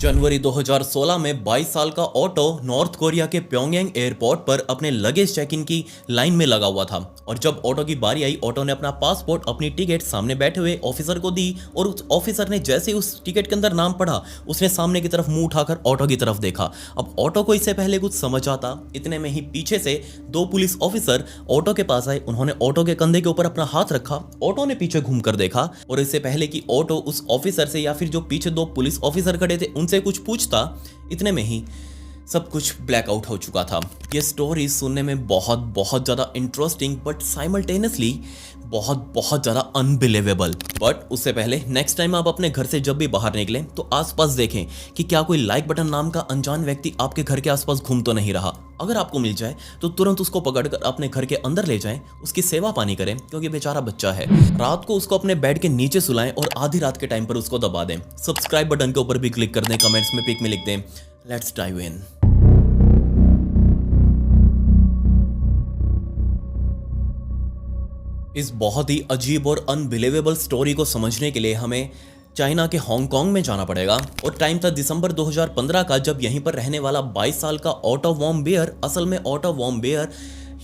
जनवरी 2016 में 22 साल का ऑटो नॉर्थ कोरिया के प्योंगयांग एयरपोर्ट पर अपने लगेज चेक इन की लाइन में लगा हुआ था। और जब ऑटो की बारी आई, ऑटो ने अपना पासपोर्ट, अपनी टिकट सामने बैठे हुए ऑफिसर को दी और उस ऑफिसर ने जैसे ही उस टिकट के अंदर नाम पढ़ा, उसने सामने की तरफ मुंह उठाकर ऑटो की तरफ देखा। अब ऑटो को इससे पहले कुछ समझ आता, इतने में ही पीछे से दो पुलिस ऑफिसर ऑटो के पास आए। उन्होंने ऑटो के कंधे के ऊपर अपना हाथ रखा। ऑटो ने पीछे घूमकर देखा और इससे पहले कि ऑटो उस ऑफिसर से या फिर जो पीछे दो पुलिस ऑफिसर खड़े थे उनसे कुछ पूछता, इतने में ही सब कुछ ब्लैकआउट हो चुका था। ये स्टोरी सुनने में बहुत बहुत ज़्यादा इंटरेस्टिंग बट साइमल्टेनियसली बहुत ज़्यादा अनबिलीवेबल। बट उससे पहले नेक्स्ट टाइम आप अपने घर से जब भी बाहर निकलें तो आसपास देखें कि क्या कोई लाइक बटन नाम का अनजान व्यक्ति आपके घर के आसपास घूम तो नहीं रहा। अगर आपको मिल जाए तो तुरंत उसको पकड़कर अपने घर के अंदर ले जाएं, उसकी सेवा पानी करें क्योंकि बेचारा बच्चा है। रात को उसको अपने बेड के नीचे सुलाएं और आधी रात के टाइम पर उसको दबा दें। सब्सक्राइब बटन के ऊपर भी क्लिक कर दें, कमेंट्स में पिक में लिख दें। Let's dive in. इस बहुत ही अजीब और अनबिलीवेबल स्टोरी को समझने के लिए हमें चाइना के हांगकांग में जाना पड़ेगा। और टाइम था दिसंबर 2015 का, जब यहीं पर रहने वाला 22 साल का ऑटो वॉन बेयर, असल में Otto von Baer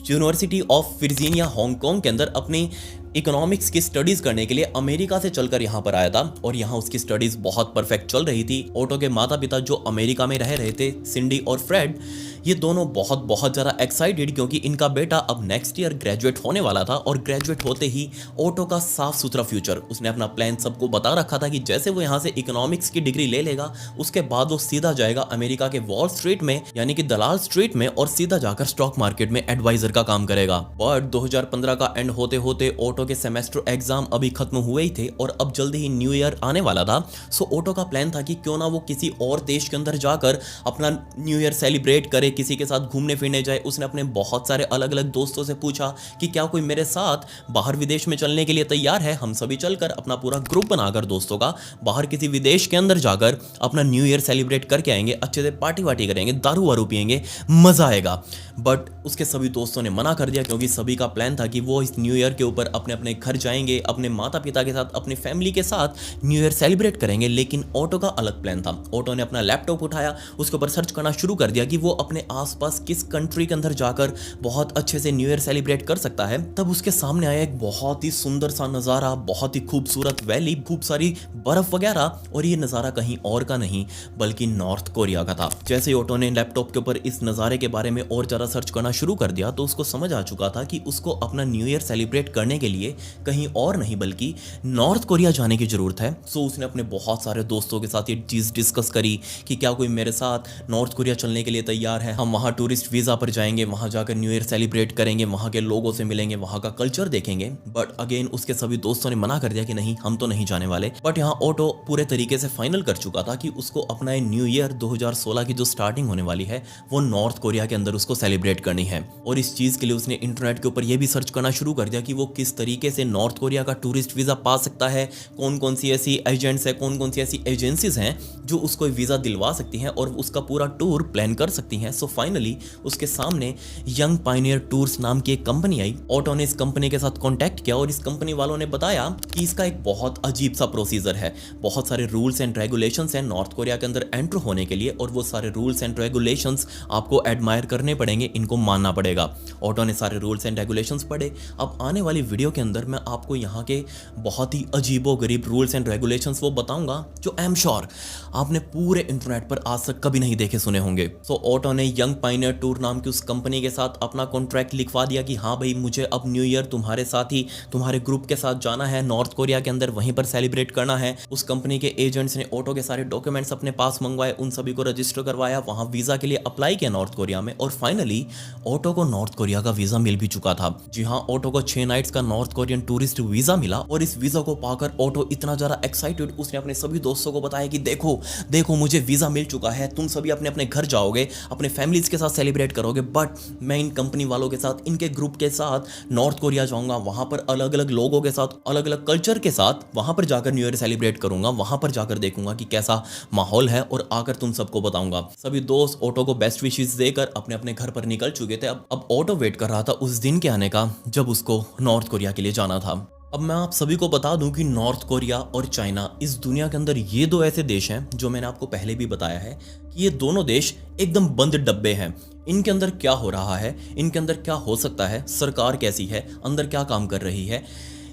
University of Virginia Hong Kong के अंदर अपनी इकोनॉमिक्स की स्टडीज करने के लिए अमेरिका से चलकर यहाँ पर आया था। और यहाँ उसकी स्टडीज बहुत परफेक्ट चल रही थी। ऑटो के माता पिता जो अमेरिका में रह रहे थे, सिंडी और फ्रेड, ये दोनों बहुत ज़्यादा एक्साइटेड क्योंकि इनका बेटा अब नेक्स्ट ईयर ग्रेजुएट होने वाला था। और ग्रेजुएट होते ही ऑटो का साफ सुथरा फ्यूचर, उसने अपना प्लान सबको बता रखा था कि जैसे वो यहाँ से इकोनॉमिक्स की डिग्री ले लेगा उसके बाद वो सीधा जाएगा अमेरिका के वॉल स्ट्रीट में, यानी कि दलाल स्ट्रीट में, और सीधा जाकर स्टॉक मार्केट में एडवाइजर का काम करेगा। बट 2015 का एंड होते होते ऑटो के सेमेस्टर एग्जाम अभी खत्म हुए ही थे और अब जल्दी ही न्यू ईयर आने वाला था। सो ऑटो का प्लान था कि क्यों ना वो किसी और देश के अंदर जाकर अपना न्यू ईयर सेलिब्रेट करे, किसी के साथ घूमने फिरने जाए। उसने अपने बहुत सारे अलग अलग दोस्तों से पूछा कि क्या कोई मेरे साथ बाहर विदेश में चलने के लिए तैयार है। हम सभी चलकर अपना पूरा ग्रुप बनाकर दोस्तों का बाहर किसी विदेश के अंदर जाकर अपना न्यू ईयर सेलिब्रेट करके आएंगे, अच्छे से पार्टी वार्टी करेंगे, दारू वारू पियेंगे, मजा आएगा। बट उसके सभी दोस्तों ने मना कर दिया क्योंकि सभी का प्लान था कि वो इस न्यू ईयर के ऊपर अपने अपने घर जाएंगे, अपने माता पिता के साथ, अपनी फैमिली के साथ न्यू ईयर सेलिब्रेट करेंगे। लेकिन ऑटो का अलग प्लान था। ऑटो ने अपना लैपटॉप उठाया, उसके ऊपर सर्च करना शुरू कर दिया कि वो अपने आसपास किस कंट्री के अंदर जाकर बहुत अच्छे से न्यू ईयर सेलिब्रेट कर सकता है। तब उसके सामने आया एक बहुत ही सुंदर सा नज़ारा, बहुत ही खूबसूरत वैली, खूब सारी बर्फ वगैरह। और ये नज़ारा कहीं और का नहीं बल्कि नॉर्थ कोरिया का था। जैसे ही ऑटो ने लैपटॉप के ऊपर इस नज़ारे के बारे में और ज़्यादा सर्च करना शुरू कर दिया तो उसको समझ आ चुका था कि उसको अपना न्यू ईयर सेलिब्रेट करने के लिए कहीं और नहीं बल्कि नॉर्थ कोरिया जाने की जरूरत है। सो उसने अपने बहुत सारे दोस्तों के साथ ये चीज़ डिस्कस करी कि क्या कोई मेरे साथ नॉर्थ कोरिया चलने के लिए तैयार है। हम वहाँ टूरिस्ट वीज़ा पर जाएंगे, वहाँ जाकर न्यू ईयर सेलिब्रेट करेंगे, वहाँ के लोगों से मिलेंगे, वहाँ का कल्चर देखेंगे। बट अगेन उसके सभी दोस्तों ने मना कर दिया कि नहीं, हम तो नहीं जाने वाले। बट यहाँ ऑटो पूरे तरीके से फाइनल कर चुका था कि उसको अपना न्यू ईयर 2016 की जो स्टार्टिंग होने वाली है वो नॉर्थ कोरिया के अंदर उसको सेलिब्रेट करनी है। और इस चीज़ के लिए उसने इंटरनेट के ऊपर यह भी सर्च करना शुरू कर दिया कि वो किस तरीके से नॉर्थ कोरिया का टूरिस्ट वीज़ा पा सकता है, कौन कौन सी ऐसी एजेंट्स है, कौन कौन सी ऐसी एजेंसीज हैं जो उसको वीज़ा दिलवा सकती हैं और उसका पूरा टूर प्लान कर सकती हैं। सो फाइनली उसके सामने यंग पायनियर टूर्स नाम की एक कंपनी आई। ऑटो ने इस कंपनी के साथ कॉन्टैक्ट किया और इस कंपनी वालों ने बताया कि इसका एक बहुत अजीब सा प्रोसीजर है, बहुत सारे रूल्स एंड रेगुलेशंस हैं नॉर्थ कोरिया के अंदर एंटर होने के लिए, और वो सारे रूल्स एंड रेगुलेशंस आपको एडमायर करने पड़ेंगे, इनको मानना पड़ेगा। ऑटो ने सारे रूल्स एंड रेगुलेशंस पढ़े। अब आने वाली वीडियो के अंदर मैं आपको यहाँ के बहुत ही अजीबो गरीब रूल्स एंड रेगुलेशंस वो बताऊंगा जो आई एम श्योर आपने पूरे इंटरनेट पर आज तक कभी नहीं देखे सुने होंगे। सो ऑटो ने यंग पायनियर टूर नाम की उस कंपनी के साथ अपना कॉन्ट्रैक्ट लिखवा दिया कि हाँ भाई, मुझे अब न्यू ईयर तुम्हारे साथ ही, तुम्हारे ग्रुप के साथ जाना है नॉर्थ कोरिया के अंदर, वहीं पर सेलिब्रेट करना है। उस कंपनी के एजेंट्स ने ऑटो के सारे डॉक्यूमेंट्स अपने पास मंगवाए, उन सभी को रजिस्टर करवाया, वहाँ वीज़ा के लिए अप्लाई किया नॉर्थ कोरिया में। और फाइनली ऑटो को नॉर्थ कोरिया का वीज़ा मिल भी चुका था। जी हाँ, ऑटो को 6 नाइट्स का नॉर्थ कोरियन टूरिस्ट वीज़ा मिला। और इस वीज़ा को पाकर ऑटो इतना ज़्यादा एक्साइटेड, उसने अपने सभी दोस्तों को बताया कि देखो देखो मुझे वीज़ा मिल चुका है, तुम सभी अपने अपने घर जाओगे, अपने फैमिलीज के साथ सेलिब्रेट करोगे, बट मैं इन कंपनी वालों के साथ, इनके ग्रुप के साथ नॉर्थ कोरिया जाऊंगा, वहाँ पर अलग अलग लोगों के साथ, अलग अलग कल्चर के साथ वहाँ पर जाकर न्यू ईयर सेलिब्रेट करूंगा, वहाँ पर जाकर देखूंगा कि कैसा माहौल है और आकर तुम सबको बताऊंगा। सभी दोस्त ऑटो को बेस्ट विशेस देकर अपने अपने घर पर निकल चुके थे। अब ऑटो वेट कर रहा था उस दिन के आने का जब उसको नॉर्थ कोरिया के लिए जाना था। अब मैं आप सभी को बता दूं कि नॉर्थ कोरिया और चाइना इस दुनिया के अंदर ये दो ऐसे देश हैं जो मैंने आपको पहले भी बताया है कि ये दोनों देश एकदम बंद डब्बे हैं। इनके अंदर क्या हो रहा है, इनके अंदर क्या हो सकता है, सरकार कैसी है, अंदर क्या काम कर रही है,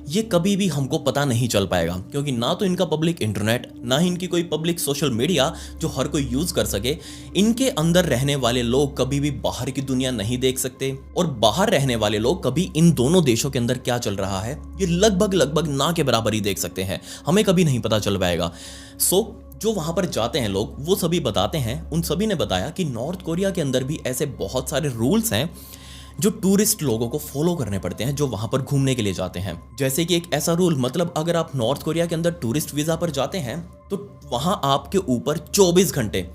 ये कभी भी हमको पता नहीं चल पाएगा, क्योंकि ना तो इनका पब्लिक इंटरनेट, ना ही इनकी कोई पब्लिक सोशल मीडिया जो हर कोई यूज कर सके। इनके अंदर रहने वाले लोग कभी भी बाहर की दुनिया नहीं देख सकते, और बाहर रहने वाले लोग कभी इन दोनों देशों के अंदर क्या चल रहा है ये लगभग ना के बराबर ही देख सकते हैं। हमें कभी नहीं पता चल पाएगा। जो वहां पर जाते हैं लोग वो सभी बताते हैं, उन सभी ने बताया कि नॉर्थ कोरिया के अंदर भी ऐसे बहुत सारे रूल्स हैं जो टूरिस्ट लोगों को फॉलो करने पड़ते हैं जो वहां पर घूमने के लिए जाते हैं। जैसे कि एक ऐसा रूल, मतलब अगर आप नॉर्थ कोरिया के अंदर टूरिस्ट वीजा पर जाते हैं तो वहां आपके ऊपर 24 घंटे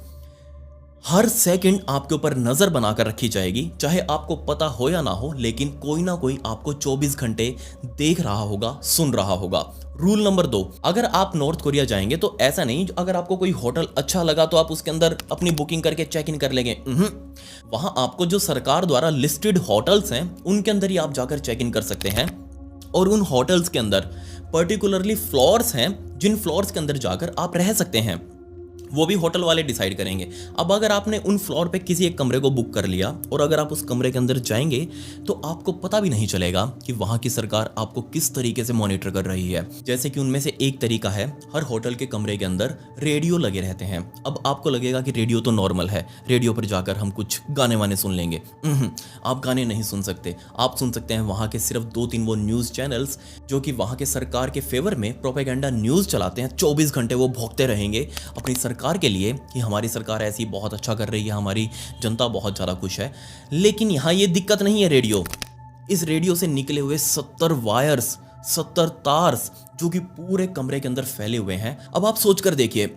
हर सेकंड आपके ऊपर नजर बनाकर रखी जाएगी, चाहे आपको पता हो या ना हो, लेकिन कोई ना कोई आपको 24 घंटे देख रहा होगा, सुन रहा होगा। रूल नंबर 2, अगर आप नॉर्थ कोरिया जाएंगे तो ऐसा नहीं अगर आपको कोई होटल अच्छा लगा तो आप उसके अंदर अपनी बुकिंग करके चेक इन कर लेंगे। वहां आपको जो सरकार द्वारा लिस्टेड होटल्स हैं उनके अंदर ही आप जाकर चेक इन कर सकते हैं, और उन होटल्स के अंदर पर्टिकुलरली फ्लोर्स हैं जिन फ्लोर्स के अंदर जाकर आप रह सकते हैं, वो भी होटल वाले डिसाइड करेंगे। अब अगर आपने उन फ्लोर पे किसी एक कमरे को बुक कर लिया और अगर आप उस कमरे के अंदर जाएंगे तो आपको पता भी नहीं चलेगा कि वहां की सरकार आपको किस तरीके से मॉनिटर कर रही है। जैसे कि उनमें से एक तरीका है, हर होटल के कमरे के अंदर रेडियो लगे रहते हैं। अब आपको लगेगा कि रेडियो तो नॉर्मल है, रेडियो पर जाकर हम कुछ गाने वाने सुन लेंगे। आप गाने नहीं सुन सकते। आप सुन सकते हैं वहां के सिर्फ 2-3 वो न्यूज चैनल्स जो कि वहां के सरकार के फेवर में प्रोपेगेंडा न्यूज चलाते हैं। 24 घंटे वो भोंकते रहेंगे अपनी सरकार के लिए कि हमारी सरकार ऐसी बहुत अच्छा कर रही है, हमारी जनता बहुत ज्यादा खुश है। लेकिन यहां ये दिक्कत नहीं है रेडियो। इस रेडियो से निकले हुए 70 वायर्स, 70 तार्स जो कि पूरे कमरे के अंदर फैले हुए हैं। अब आप सोच कर देखिए,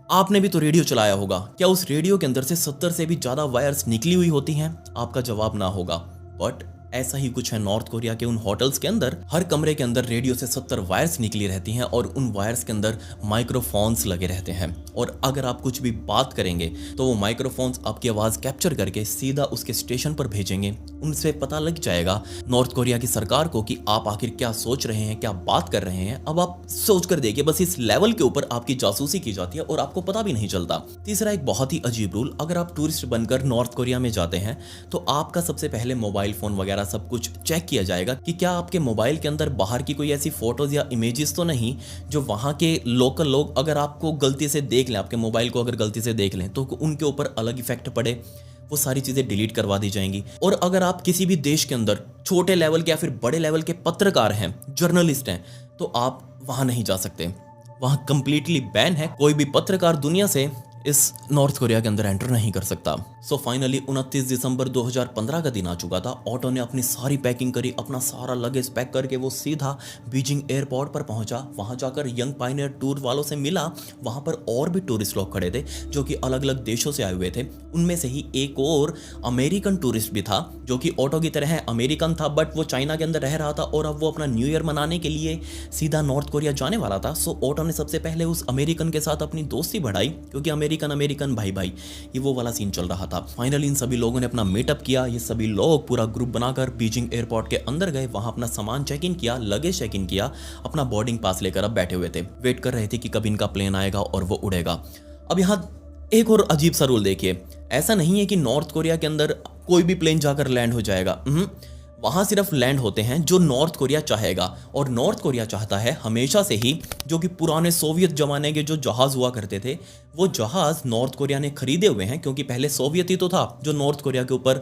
आपने भी तो रेडियो चलाया होगा, क्या उस रेडियो के अंदर से 70 से भी ज्यादा वायर्स निकली हुई होती हैं? आपका जवाब ना होगा। बट ऐसा ही कुछ है नॉर्थ कोरिया के उन होटल्स के अंदर। हर कमरे के अंदर रेडियो से 70 वायर्स निकली रहती हैं और उन वायर्स के अंदर माइक्रोफोन्स लगे रहते हैं, और अगर आप कुछ भी बात करेंगे तो वो माइक्रोफोन्स आपकी आवाज कैप्चर करके सीधा उसके स्टेशन पर भेजेंगे। उनसे पता लग जाएगा नॉर्थ कोरिया की सरकार को कि आप आखिर क्या सोच रहे हैं, क्या बात कर रहे हैं। अब आप सोच कर देखिए, बस इस लेवल के ऊपर आपकी जासूसी की जाती है और आपको पता भी नहीं चलता। तीसरा एक बहुत ही अजीब रूल, अगर आप टूरिस्ट बनकर नॉर्थ कोरिया में जाते हैं तो आपका सबसे पहले मोबाइल फोन वगैरह सब कुछ चेक किया जाएगा कि क्या आपके मोबाइल के अंदर बाहर की कोई ऐसी फोटोज या इमेजेस तो नहीं जो वहां के लोकल लोग अगर आपको गलती से देख लें, आपके मोबाइल को अगर गलती से देख लें तो उनके ऊपर अलग इफेक्ट पड़े, वो सारी चीजें डिलीट करवा दी जाएंगी। और अगर आप किसी भी देश के अंदर छोटे लेवल के या फिर बड़े लेवल के पत्रकार हैं, जर्नलिस्ट हैं, तो आप वहां नहीं जा सकते। वहां कंप्लीटली बैन है, कोई भी पत्रकार दुनिया से इस नॉर्थ कोरिया के अंदर एंटर नहीं कर सकता। सो फाइनली 29 दिसंबर 2015 का दिन आ चुका था। ऑटो ने अपनी सारी पैकिंग करी, अपना सारा लगेज पैक करके वो सीधा बीजिंग एयरपोर्ट पर पहुंचा। वहां जाकर यंग पायनियर टूर वालों से मिला। वहां पर और भी टूरिस्ट लोग खड़े थे जो कि अलग अलग देशों से आए हुए थे। उनमें से ही एक और अमेरिकन टूरिस्ट भी था जो कि ऑटो की तरह अमेरिकन था, बट वो चाइना के अंदर रह रहा था और अब वो अपना न्यू ईयर मनाने के लिए सीधा नॉर्थ कोरिया जाने वाला था। सो ऑटो ने सबसे पहले उस अमेरिकन के साथ अपनी दोस्ती बढ़ाई, क्योंकि अमेरिकन भाई भाई ये वो वाला सीन चल रहा था। फाइनली इन सभी लोगों ने अपना मीटअप किया। ये सभी लोग पूरा ग्रुप बनाकर बीजिंग एयरपोर्ट के अंदर गए, वहां अपना सामान चेक इन किया, लगेज चेक इन किया, अपना बोर्डिंग पास लेकर अब बैठे हुए थे, वेट कर रहे थे कि कब इनका प्लेन आएगा और वो उड़ेगा। अब यहाँ एक और अजीब सा रूल देखिए, ऐसा नहीं है कि नॉर्थ कोरिया के अंदर कोई भी प्लेन जाकर लैंड हो जाएगा। वहां सिर्फ लैंड होते हैं जो नॉर्थ कोरिया चाहेगा, और नॉर्थ कोरिया चाहता है हमेशा से ही जो कि पुराने सोवियत जमाने के जो जहाज हुआ करते थे वो जहाज नॉर्थ कोरिया ने खरीदे हुए हैं, क्योंकि पहले सोवियत ही तो था जो नॉर्थ कोरिया के ऊपर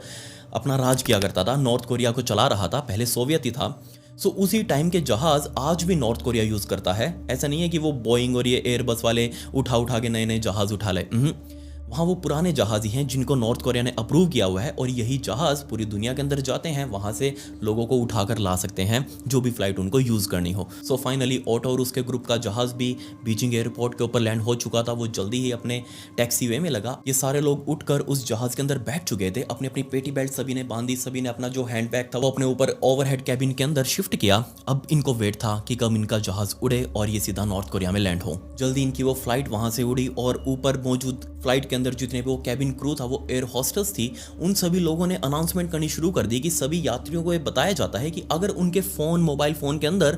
अपना राज किया करता था, नॉर्थ कोरिया को चला रहा था, पहले सोवियत ही था। सो उसी टाइम के जहाज आज भी नॉर्थ कोरिया यूज करता है। ऐसा नहीं है कि वो बोइंग और ये एयरबस वाले उठा के नए नए जहाज उठा ले। वहाँ वो पुराने जहाज ही हैं जिनको नॉर्थ कोरिया ने अप्रूव किया हुआ है, और यही जहाज पूरी दुनिया के अंदर जाते हैं, वहाँ से लोगों को उठाकर ला सकते हैं जो भी फ्लाइट उनको यूज़ करनी हो। सो फाइनली ऑटो और उसके ग्रुप का जहाज भी बीजिंग एयरपोर्ट के ऊपर लैंड हो चुका था। वो जल्दी ही अपने टैक्सी वे में लगा। ये सारे लोग उठकर उस जहाज के अंदर बैठ चुके थे। अपनी अपनी पेटी बेल्ट सभी ने बांधी, सभी ने अपना जो हैंड बैग था वो अपने ऊपर ओवरहेड कैबिन के अंदर शिफ्ट किया। अब इनको वेट था कि कब इनका जहाज उड़े और ये सीधा नॉर्थ कोरिया में लैंड हो। जल्दी इनकी वो फ्लाइट वहां से उड़ी, और ऊपर मौजूद फ्लाइट के अंदर जितने भी वो कैबिन क्रू था, वो एयर होस्टेस थी, उन सभी लोगों ने अनाउंसमेंट करनी शुरू कर दी कि सभी यात्रियों को ये बताया जाता है कि अगर उनके फोन, मोबाइल फोन के अंदर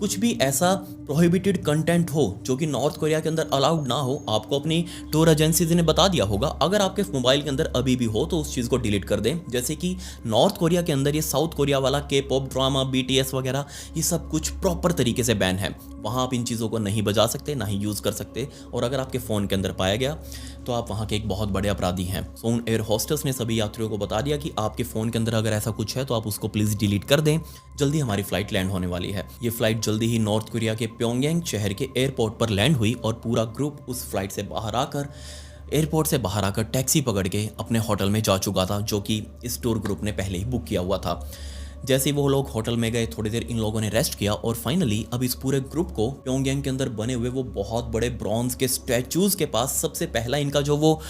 कुछ भी ऐसा प्रोहिबिटेड कंटेंट हो जो कि नॉर्थ कोरिया के अंदर अलाउड ना हो, आपको अपनी टूर एजेंसीज ने बता दिया होगा। अगर आपके मोबाइल के अंदर अभी भी हो तो उस चीज़ को डिलीट कर दें। जैसे कि नॉर्थ कोरिया के अंदर ये साउथ कोरिया वाला के पॉप ड्रामा, BTS वगैरह, ये सब कुछ प्रॉपर तरीके से बैन है। वहाँ आप इन चीज़ों को नहीं बजा सकते, ना ही यूज़ कर सकते, और अगर आपके फ़ोन के अंदर पाया गया तो आप वहाँ के एक बहुत बड़े अपराधी हैं। सो उन एयर होस्टेस ने सभी यात्रियों को बता दिया कि आपके फ़ोन के अंदर अगर ऐसा कुछ है तो आप उसको प्लीज़ डिलीट कर दें। जल्दी हमारी फ़्लाइट लैंड होने वाली है। ये फ़्लाइट जल्दी ही नॉर्थ कोरिया के प्योंगयांग शहर के एयरपोर्ट पर लैंड हुई और पूरा ग्रुप उस फ्लाइट से बाहर आकर, एयरपोर्ट से बाहर आकर टैक्सी पकड़ के अपने होटल में जा चुका था, जो कि इस टूर ग्रुप ने पहले ही बुक किया हुआ था। जैसे ही वो लोग होटल में गए, थोड़ी देर इन लोगों ने रेस्ट किया और फाइनली अब इस पूरे ग्रुप को प्योंगयांग के अंदर बने हुए वो बहुत बड़े ब्रॉन्ज के स्टैचूज़ के पास, सबसे पहला इनका जो वो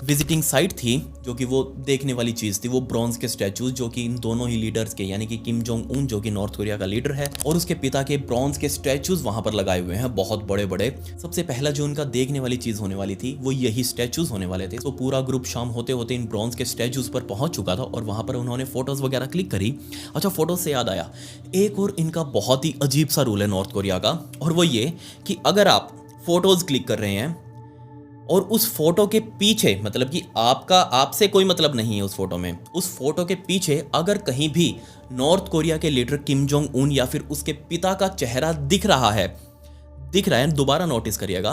विजिटिंग साइट थी, जो कि वो देखने वाली चीज़ थी, वो ब्रॉन्ज के स्टैचूज जो कि इन दोनों ही लीडर्स के, यानी कि किम जोंग उन जो कि नॉर्थ कोरिया का लीडर है और उसके पिता के ब्रॉन्ज के स्टैचूज वहां पर लगाए हुए हैं, बहुत बड़े बड़े। सबसे पहला जो उनका देखने वाली चीज़ होने वाली थी वो यही स्टैचूज होने वाले थे। तो पूरा ग्रुप शाम होते होते इन ब्रॉन्ज के स्टैचूज पर पहुंच चुका था और वहां पर उन्होंने फोटोज वगैरह क्लिक करी। अच्छा, फोटोज से याद आया, एक और इनका बहुत ही अजीब सा रूल है नॉर्थ कोरिया का, और वो ये कि अगर आप फोटोज क्लिक कर रहे हैं और उस फोटो के पीछे, मतलब कि आपसे कोई मतलब नहीं है उस फोटो में, उस फोटो के पीछे अगर कहीं भी नॉर्थ कोरिया के लीडर किम जोंग उन या फिर उसके पिता का चेहरा दिख रहा है, दोबारा नोटिस करिएगा,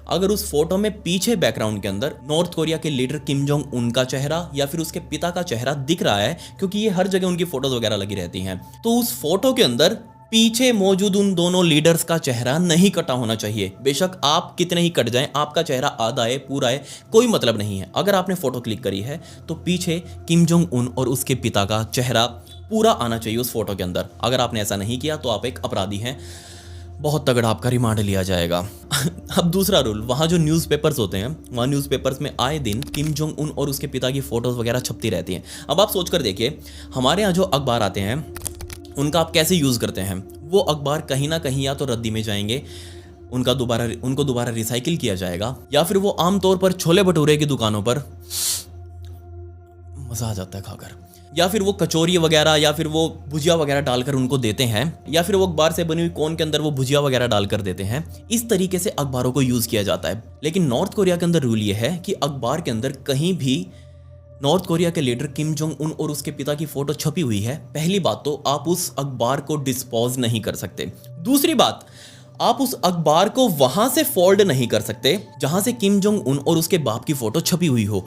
अगर उस फोटो में पीछे बैकग्राउंड के अंदर नॉर्थ कोरिया के लीडर किम जोंग उन का चेहरा या फिर उसके पिता का चेहरा दिख रहा है, क्योंकि ये हर जगह उनकी फोटोज वगैरह लगी रहती हैं, तो उस फोटो के अंदर पीछे मौजूद उन दोनों लीडर्स का चेहरा नहीं कटा होना चाहिए। बेशक आप कितने ही कट जाएं, आपका चेहरा आधा है, पूरा है, कोई मतलब नहीं है। अगर आपने फोटो क्लिक करी है तो पीछे किम जोंग उन और उसके पिता का चेहरा पूरा आना चाहिए उस फोटो के अंदर। अगर आपने ऐसा नहीं किया तो आप एक अपराधी हैं, बहुत तगड़ा आपका रिमांड लिया जाएगा। अब दूसरा रूल, वहाँ जो न्यूज़पेपर्स होते हैं, वहाँ न्यूज़पेपर्स में आए दिन किम जोंग उन और उसके पिता की फोटोज़ वगैरह छपती रहती हैं। अब आप सोच कर देखिए, हमारे यहाँ जो अखबार आते हैं उनका आप कैसे यूज़ करते हैं? वो अखबार कहीं ना कहीं या तो रद्दी में जाएंगे, उनको दोबारा रिसाइकिल किया जाएगा, या फिर वो आमतौर पर छोले भटूरे की दुकानों पर, मज़ा आ जाता है खाकर, या फिर वो कचौरी वगैरह या फिर वो भुजिया वगैरह डालकर उनको देते हैं, या फिर वो अखबार से बनी हुई कोन के अंदर वो भुजिया वगैरह डालकर देते हैं। इस तरीके से अखबारों को यूज़ किया जाता है। लेकिन नॉर्थ कोरिया के अंदर रूल ये है कि अखबार के अंदर कहीं भी नॉर्थ कोरिया के लीडर किम जोंग उन और उसके पिता की फोटो छपी हुई है, पहली बात तो आप उस अखबार को डिस्पोज नहीं कर सकते। दूसरी बात, आप उस अखबार को वहां से फोल्ड नहीं कर सकते जहां से किम जोंग उन और उसके बाप की फोटो छपी हुई हो।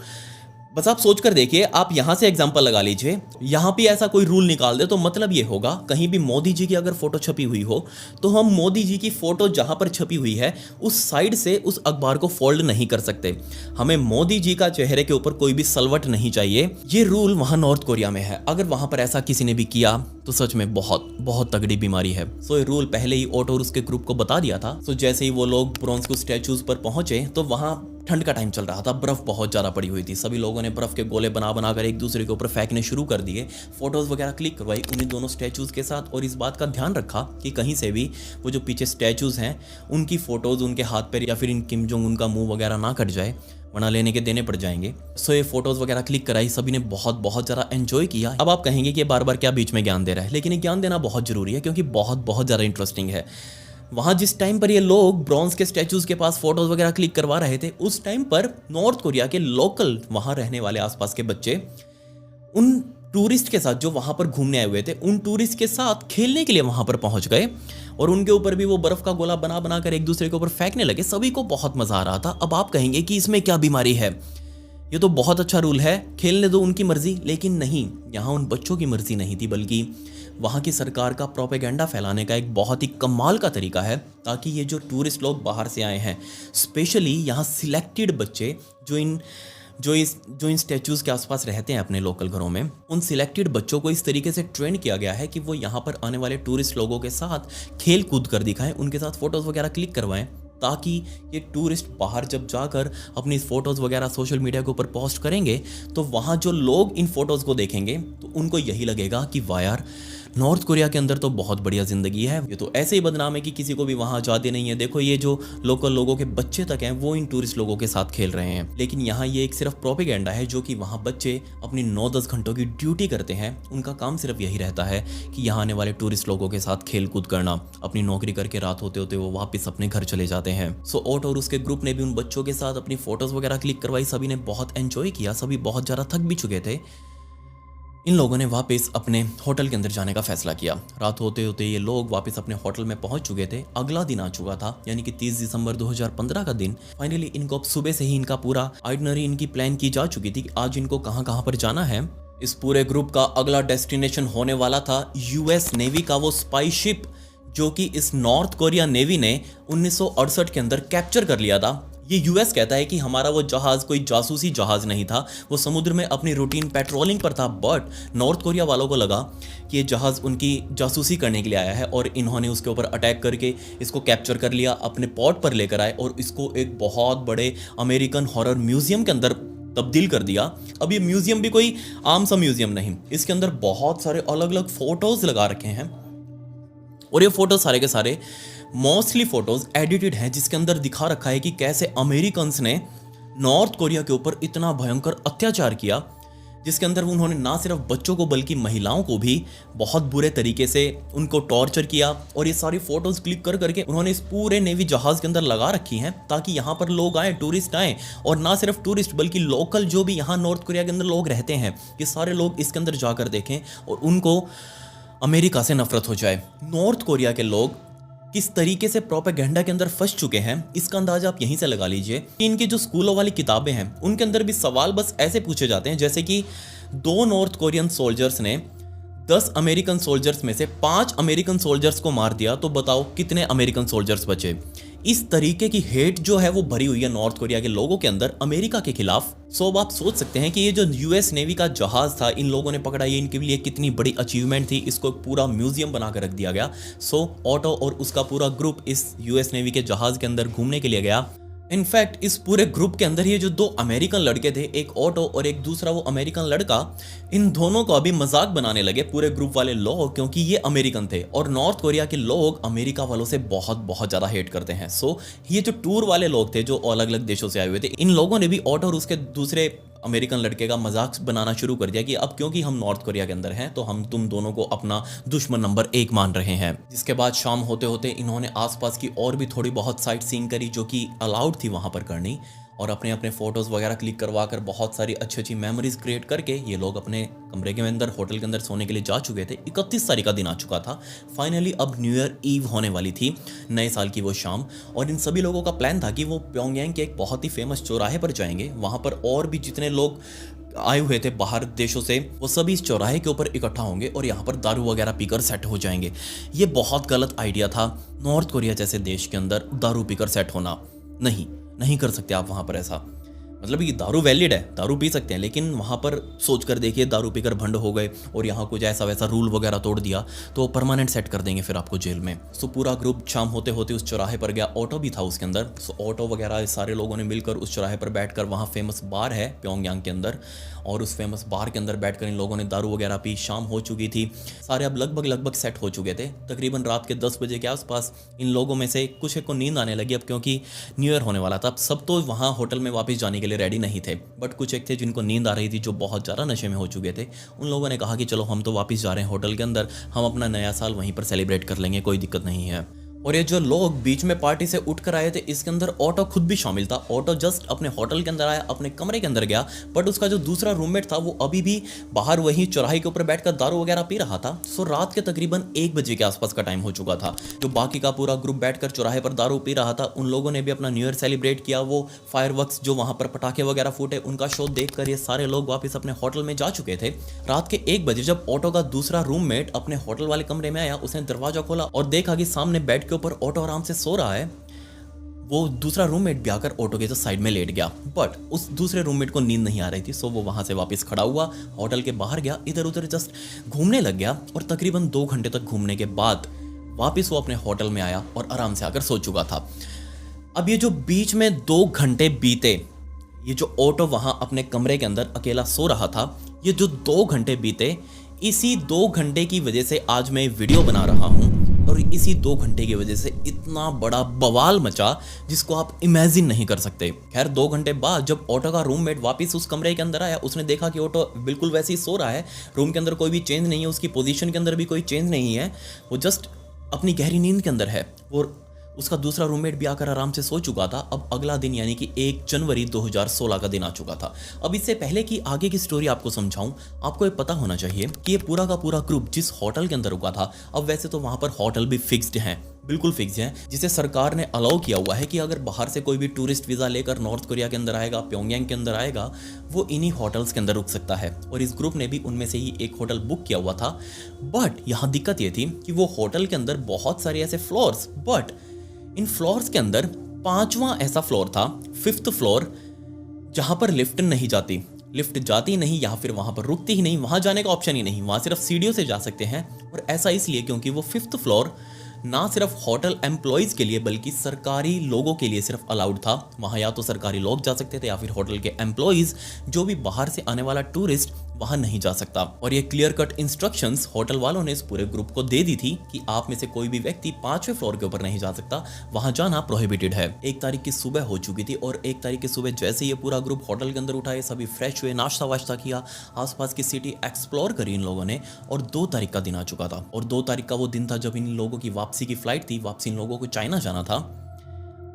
बस आप सोच कर देखिए, आप यहां से एग्जांपल लगा लीजिए, यहां भी ऐसा कोई रूल निकाल दे तो मतलब ये होगा, कहीं भी मोदी जी की अगर फोटो छपी हुई हो तो हम मोदी जी की फोटो जहां पर छपी हुई है उस साइड से उस अखबार को फोल्ड नहीं कर सकते। हमें मोदी जी का चेहरे के ऊपर कोई भी सलवट नहीं चाहिए। ये रूल वहां नॉर्थ कोरिया में है। अगर वहां पर ऐसा किसी ने भी किया तो सच में बहुत बहुत तगड़ी बीमारी है। सो ये रूल पहले ही ओटो और उसके ग्रुप को बता दिया था। सो जैसे ही वो लोग ब्रॉन्ज को स्टैचूज पर पहुंचे तो वहां ठंड का टाइम चल रहा था, बर्फ बहुत ज़्यादा पड़ी हुई थी। सभी लोगों ने बर्फ के गोले बना कर एक दूसरे के ऊपर फेंकने शुरू कर दिए। फोटोज़ वगैरह क्लिक करवाई उन्हीं दोनों स्टैचूज़ के साथ, और इस बात का ध्यान रखा कि कहीं से भी वो जो पीछे स्टैचूज़ हैं उनकी फ़ोटोज़ उनके हाथ पर या फिर इन किम जोंग उनका मुंह वगैरह ना कट जाए, वरना लेने के देने पड़ जाएंगे। सो ये फोटोज़ वगैरह क्लिक कराई, सभी ने बहुत ज़्यादा एंजॉय किया। अब आप कहेंगे कि बार बार क्या बीच में ज्ञान दे रहा है, लेकिन ये ज्ञान देना बहुत ज़रूरी है क्योंकि बहुत ज़्यादा इंटरेस्टिंग है। वहाँ जिस टाइम पर ये लोग ब्रॉन्ज के स्टैचूज के पास फोटोज वगैरह क्लिक करवा रहे थे, उस टाइम पर नॉर्थ कोरिया के लोकल वहाँ रहने वाले आसपास के बच्चे उन टूरिस्ट के साथ जो वहाँ पर घूमने आए हुए थे, उन टूरिस्ट के साथ खेलने के लिए वहाँ पर पहुँच गए और उनके ऊपर भी वो बर्फ़ का गोला बना कर एक दूसरे के ऊपर फेंकने लगे। सभी को बहुत मज़ा आ रहा था। अब आप कहेंगे कि इसमें क्या बीमारी है, ये तो बहुत अच्छा रूल है, खेलने दो उनकी मर्जी। लेकिन नहीं, यहाँ उन बच्चों की मर्जी नहीं थी, बल्कि वहाँ की सरकार का प्रोपेगेंडा फैलाने का एक बहुत ही कमाल का तरीका है, ताकि ये जो टूरिस्ट लोग बाहर से आए हैं, स्पेशली यहाँ सिलेक्टेड बच्चे जो इन स्टैचूज़ के आसपास रहते हैं अपने लोकल घरों में, उन सिलेक्टेड बच्चों को इस तरीके से ट्रेन किया गया है कि वो यहाँ पर आने वाले टूरिस्ट लोगों के साथ खेल कूद कर दिखाएं, उनके साथ फ़ोटोज़ वगैरह क्लिक करवाएं, ताकि ये टूरिस्ट बाहर जब जाकर अपनी फ़ोटोज़ वगैरह सोशल मीडिया के ऊपर पोस्ट करेंगे तो वहाँ जो लोग इन फ़ोटोज़ को देखेंगे तो उनको यही लगेगा कि वाह यार, नॉर्थ कोरिया के अंदर तो बहुत बढ़िया जिंदगी है, ये तो ऐसे ही बदनाम है कि किसी को भी वहां जाते नहीं है। देखो ये जो लोकल लोगों के बच्चे तक हैं वो इन टूरिस्ट लोगों के साथ खेल रहे हैं। लेकिन यहाँ ये एक सिर्फ प्रोपेगेंडा है, जो कि वहाँ बच्चे अपनी 9-10 घंटों की ड्यूटी करते हैं। उनका काम सिर्फ यही रहता है कि यहाँ आने वाले टूरिस्ट लोगों के साथ खेल कूद करना। अपनी नौकरी करके रात होते होते वो वापस अपने घर चले जाते हैं। सो ओटो और उसके ग्रुप ने भी उन बच्चों के साथ अपनी फोटोज वगैरह क्लिक करवाई। सभी ने बहुत एंजॉय किया, सभी बहुत ज़्यादा थक भी चुके थे। इन लोगों ने वापस अपने होटल के अंदर जाने का फैसला किया। रात होते होते ये लोग वापस अपने होटल में पहुंच चुके थे। अगला दिन आ चुका था, यानी कि 30 दिसंबर 2015 का दिन। फाइनली इनको अब सुबह से ही इनका पूरा आइटनरी इनकी प्लान की जा चुकी थी कि आज इनको कहां कहां पर जाना है। इस पूरे ग्रुप का अगला डेस्टिनेशन होने वाला था यूएस नेवी का वो स्पाई शिप, जो कि इस नॉर्थ कोरिया नेवी ने 1968 के अंदर कैप्चर कर लिया था। ये यूएस कहता है कि हमारा वो जहाज कोई जासूसी जहाज नहीं था, वो समुद्र में अपनी रूटीन पेट्रोलिंग पर था। बट नॉर्थ कोरिया वालों को लगा कि ये जहाज उनकी जासूसी करने के लिए आया है और इन्होंने उसके ऊपर अटैक करके इसको कैप्चर कर लिया, अपने पोर्ट पर लेकर आए और इसको एक बहुत बड़े अमेरिकन हॉरर म्यूजियम के अंदर तब्दील कर दिया। अब ये म्यूजियम भी कोई आम सा म्यूजियम नहीं, इसके अंदर बहुत सारे अलग अलग फोटोज लगा रखे हैं और ये फोटो सारे के सारे मोस्टली फोटोज एडिटेड हैं, जिसके अंदर दिखा रखा है कि कैसे अमेरिकन्स ने नॉर्थ कोरिया के ऊपर इतना भयंकर अत्याचार किया, जिसके अंदर उन्होंने ना सिर्फ बच्चों को बल्कि महिलाओं को भी बहुत बुरे तरीके से उनको टॉर्चर किया। और ये सारी फोटोज क्लिक कर करके उन्होंने इस पूरे नेवी जहाज के अंदर लगा रखी हैं, ताकि यहाँ पर लोग आए, टूरिस्ट आए, और ना सिर्फ टूरिस्ट बल्कि लोकल जो भी यहाँ नॉर्थ कोरिया के अंदर लोग रहते हैं, ये सारे लोग इसके अंदर जाकर देखें और उनको अमेरिका से नफरत हो जाए। नॉर्थ कोरिया के लोग किस तरीके से प्रोपेगेंडा के अंदर फंस चुके हैं, इसका अंदाजा आप यहीं से लगा लीजिए। इनकी जो स्कूलों वाली किताबें हैं उनके अंदर भी सवाल बस ऐसे पूछे जाते हैं, जैसे कि 2 नॉर्थ कोरियन सोल्जर्स ने 10 अमेरिकन सोल्जर्स में से 5 अमेरिकन सोल्जर्स को मार दिया, तो बताओ कितने अमेरिकन सोल्जर्स बचे। इस तरीके की हेट जो है वो भरी हुई है नॉर्थ कोरिया के लोगों के अंदर अमेरिका के खिलाफ। सो अब आप सोच सकते हैं कि ये जो यूएस नेवी का जहाज था इन लोगों ने पकड़ा, ये इनके लिए कितनी बड़ी अचीवमेंट थी। इसको पूरा म्यूजियम बना कर रख दिया गया। सो ऑटो और उसका पूरा ग्रुप इस यूएस नेवी के जहाज के अंदर घूमने के लिए गया। इनफैक्ट इस पूरे ग्रुप के अंदर ये जो 2 अमेरिकन लड़के थे, एक ऑटो और एक दूसरा वो अमेरिकन लड़का, इन दोनों को अभी मजाक बनाने लगे पूरे ग्रुप वाले लोग, क्योंकि ये अमेरिकन थे और नॉर्थ कोरिया के लोग अमेरिका वालों से बहुत बहुत ज़्यादा हेट करते हैं। सो ये जो टूर वाले लोग थे जो अलग अलग देशों से आए हुए थे, इन लोगों ने भी ऑटो और उसके दूसरे अमेरिकन लड़के का मजाक बनाना शुरू कर दिया कि अब क्योंकि हम नॉर्थ कोरिया के अंदर हैं तो हम तुम दोनों को अपना दुश्मन नंबर 1 मान रहे हैं। जिसके बाद शाम होते होते इन्होंने आसपास की और भी थोड़ी बहुत साइट सीइंग करी, जो कि अलाउड थी वहां पर करनी, और अपने अपने फोटोज़ वगैरह क्लिक करवा कर बहुत सारी अच्छी अच्छी मेमोरीज क्रिएट करके ये लोग अपने कमरे के अंदर होटल के अंदर सोने के लिए जा चुके थे। 31 तारीख का दिन आ चुका था। फाइनली अब न्यू ईयर ईव होने वाली थी, नए साल की वो शाम, और इन सभी लोगों का प्लान था कि वो प्योंगयांग के एक बहुत ही फेमस चौराहे पर जाएंगे। वहाँ पर और भी जितने लोग आए हुए थे बाहर देशों से, वो सभी इस चौराहे के ऊपर इकट्ठा होंगे और यहाँ पर दारू वगैरह पीकर सेट हो जाएंगे। ये बहुत गलत आइडिया था। नॉर्थ कोरिया जैसे देश के अंदर दारू पीकर सेट होना नहीं कर सकते आप वहाँ पर ऐसा। मतलब ये दारू वैलिड है, दारू पी सकते हैं, लेकिन वहाँ पर सोच कर देखिए दारू पीकर भंड हो गए और यहाँ कुछ ऐसा वैसा रूल वगैरह तोड़ दिया तो परमानेंट सेट कर देंगे फिर आपको जेल में। सो पूरा ग्रुप शाम होते होते उस चौराहे पर गया। ऑटो भी था उसके अंदर। सो ऑटो वगैरह सारे लोगों ने मिलकर उस चौराहे पर बैठकर, वहाँ फेमस बार है प्योंगयांग के अंदर, और उस फेमस बार के अंदर बैठकर इन लोगों ने दारू वगैरह पी। शाम हो चुकी थी, सारे अब लगभग सेट हो चुके थे। तकरीबन रात के 10 बजे के आसपास इन लोगों में से कुछ एक को नींद आने लगी, अब क्योंकि न्यू ईयर होने वाला था। अब सब तो वहाँ होटल में वापस जाने के लिए रेडी नहीं थे, बट कुछ एक थे जिनको नींद आ रही थी, जो बहुत ज़्यादा नशे में हो चुके थे। उन लोगों ने कहा कि चलो हम तो वापस जा रहे हैं होटल के अंदर, हम अपना नया साल वहीं पर सेलिब्रेट कर लेंगे, कोई दिक्कत नहीं है। और ये जो लोग बीच में पार्टी से उठकर आए थे, इसके अंदर ऑटो खुद भी शामिल था। ऑटो जस्ट अपने होटल के अंदर आया, अपने कमरे के अंदर गया, बट उसका जो दूसरा रूममेट था वो अभी भी बाहर वहीं चौराहे के ऊपर बैठकर दारू वगैरह पी रहा था। सो रात के तकरीबन 1 बजे के आसपास का टाइम हो चुका था। जो बाकी का पूरा ग्रुप बैठकर चौराहे पर दारू पी रहा था, उन लोगों ने भी अपना न्यू ईयर सेलिब्रेट किया। वो फायरवर्क्स जो वहाँ पर पटाखे वगैरह फूटे, उनका शो देखकर ये सारे लोग वापस अपने होटल में जा चुके थे। रात के 1 बजे जब ऑटो का दूसरा रूममेट अपने होटल वाले कमरे में आया, उसने दरवाजा खोला और देखा कि सामने बेड के ऊपर ऑटो आराम से सो रहा है। वो दूसरा रूममेट भी आकर ऑटो के साइड में लेट गया, बट उस दूसरे रूममेट को नींद नहीं आ रही थी। सो वो वहां से वापस खड़ा हुआ, होटल के बाहर गया, इधर उधर जस्ट घूमने लग गया, और तकरीबन 2 घंटे तक घूमने के बाद वापस वो अपने होटल में आया और आराम से आकर सो चुका था। अब ये जो बीच में 2 घंटे बीते, ये जो ऑटो वहां अपने कमरे के अंदर अकेला सो रहा था, ये जो 2 घंटे बीते, इसी 2 घंटे की वजह से आज मैं वीडियो बना रहा हूँ और इसी 2 घंटे की वजह से इतना बड़ा बवाल मचा जिसको आप इमेजिन नहीं कर सकते। खैर 2 घंटे बाद जब ऑटो का रूममेट वापस उस कमरे के अंदर आया, उसने देखा कि ऑटो बिल्कुल वैसे ही सो रहा है, रूम के अंदर कोई भी चेंज नहीं है, उसकी पोजीशन के अंदर भी कोई चेंज नहीं है, वो जस्ट अपनी गहरी नींद के अंदर है और उसका दूसरा रूममेट भी आकर आराम से सो चुका था। अब अगला दिन यानी कि 1 जनवरी 2016 का दिन आ चुका था। अब इससे पहले कि आगे की स्टोरी आपको समझाऊं, आपको ये पता होना चाहिए कि ये पूरा का पूरा ग्रुप जिस होटल के अंदर रुका था, अब वैसे तो वहां पर होटल भी फिक्स्ड हैं, बिल्कुल फिक्स है, जिसे सरकार ने अलाउ किया हुआ है कि अगर बाहर से कोई भी टूरिस्ट वीज़ा लेकर नॉर्थ कोरिया के अंदर आएगा, प्योंगयांग के अंदर आएगा, वो इन्हीं होटल्स के अंदर रुक सकता है। और इस ग्रुप ने भी उनमें से ही एक होटल बुक किया हुआ था। बट यहाँ दिक्कत ये थी कि वो होटल के अंदर बहुत सारे ऐसे फ्लोर्स, बट इन फ्लोर्स के अंदर 5वां ऐसा फ्लोर था, 5th फ्लोर, जहां पर लिफ्ट नहीं जाती, लिफ्ट जाती नहीं या फिर वहां पर रुकती ही नहीं, वहां जाने का ऑप्शन ही नहीं, वहां सिर्फ सीढ़ियों से जा सकते हैं। और ऐसा इसलिए क्योंकि वो 5th फ्लोर ना सिर्फ होटल एम्प्लॉयज के लिए बल्कि सरकारी लोगों के लिए सिर्फ अलाउड था। वहां या तो सरकारी लोग जा सकते थे या फिर होटल के एम्प्लॉयज, जो भी बाहर से आने वाला टूरिस्ट वहां नहीं जा सकता। और ये क्लियर कट इंस्ट्रक्शंस होटल वालों ने इस पूरे ग्रुप को दे दी थी कि आप में से कोई भी व्यक्ति 5वें फ्लोर के ऊपर नहीं जा सकता, वहां जाना प्रोहिबिटेड है। 1 तारीख की सुबह हो चुकी थी और 1 तारीख की सुबह जैसे ये पूरा ग्रुप होटल के अंदर उठा, ये सभी फ्रेश हुए, नाश्ता वाश्ता किया, आसपास की सिटी एक्सप्लोर करी इन लोगों ने। और 2 तारीख का दिन आ चुका था और 2 तारीख का वो दिन था जब इन लोगों की वापसी की फ्लाइट थी, वापसी इन लोगों को चाइना जाना था।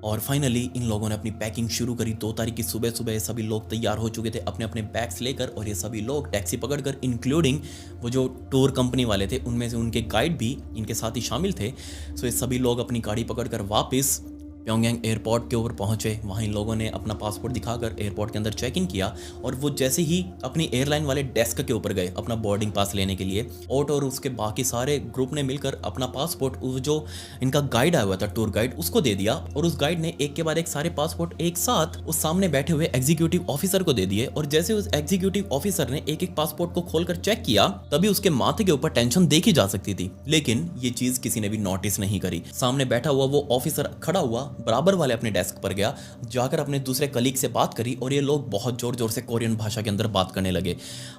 और फाइनली इन लोगों ने अपनी पैकिंग शुरू करी। 2 तारीख की सुबह सुबह सभी लोग तैयार हो चुके थे अपने अपने बैग्स लेकर, और ये सभी लोग टैक्सी पकड़कर, इंक्लूडिंग वो जो टूर कंपनी वाले थे उनमें से उनके गाइड भी इनके साथ ही शामिल थे। सो ये सभी लोग अपनी गाड़ी पकड़कर वापस प्योंगयांग एयरपोर्ट के ऊपर पहुंचे। वहाँ इन लोगों ने अपना पासपोर्ट दिखाकर एयरपोर्ट के अंदर चेक इन किया और वो जैसे ही अपनी एयरलाइन वाले डेस्क के ऊपर गए अपना बोर्डिंग पास लेने के लिए, ऑटो और उसके बाकी सारे ग्रुप ने मिलकर अपना पासपोर्ट जो इनका गाइड आया हुआ था, टूर गाइड, उसको दे दिया। और उस गाइड ने एक के बाद एक सारे पासपोर्ट एक साथ उस सामने बैठे हुए एग्जीक्यूटिव ऑफिसर को दे दिए। और जैसे उस एग्जीक्यूटिव ऑफिसर ने एक एक पासपोर्ट को खोलकर चेक किया, तभी उसके माथे के ऊपर टेंशन देखी जा सकती थी। लेकिन ये चीज किसी ने भी नोटिस नहीं करी। सामने बैठा हुआ वो ऑफिसर खड़ा हुआ, बराबर वाले अपने डेस्क पर गया, जाकर अपने दूसरे कलीग से बात करी और ये लोग बहुत जोर जोर से कोरियन भाषा के अंदर बात करने लगे।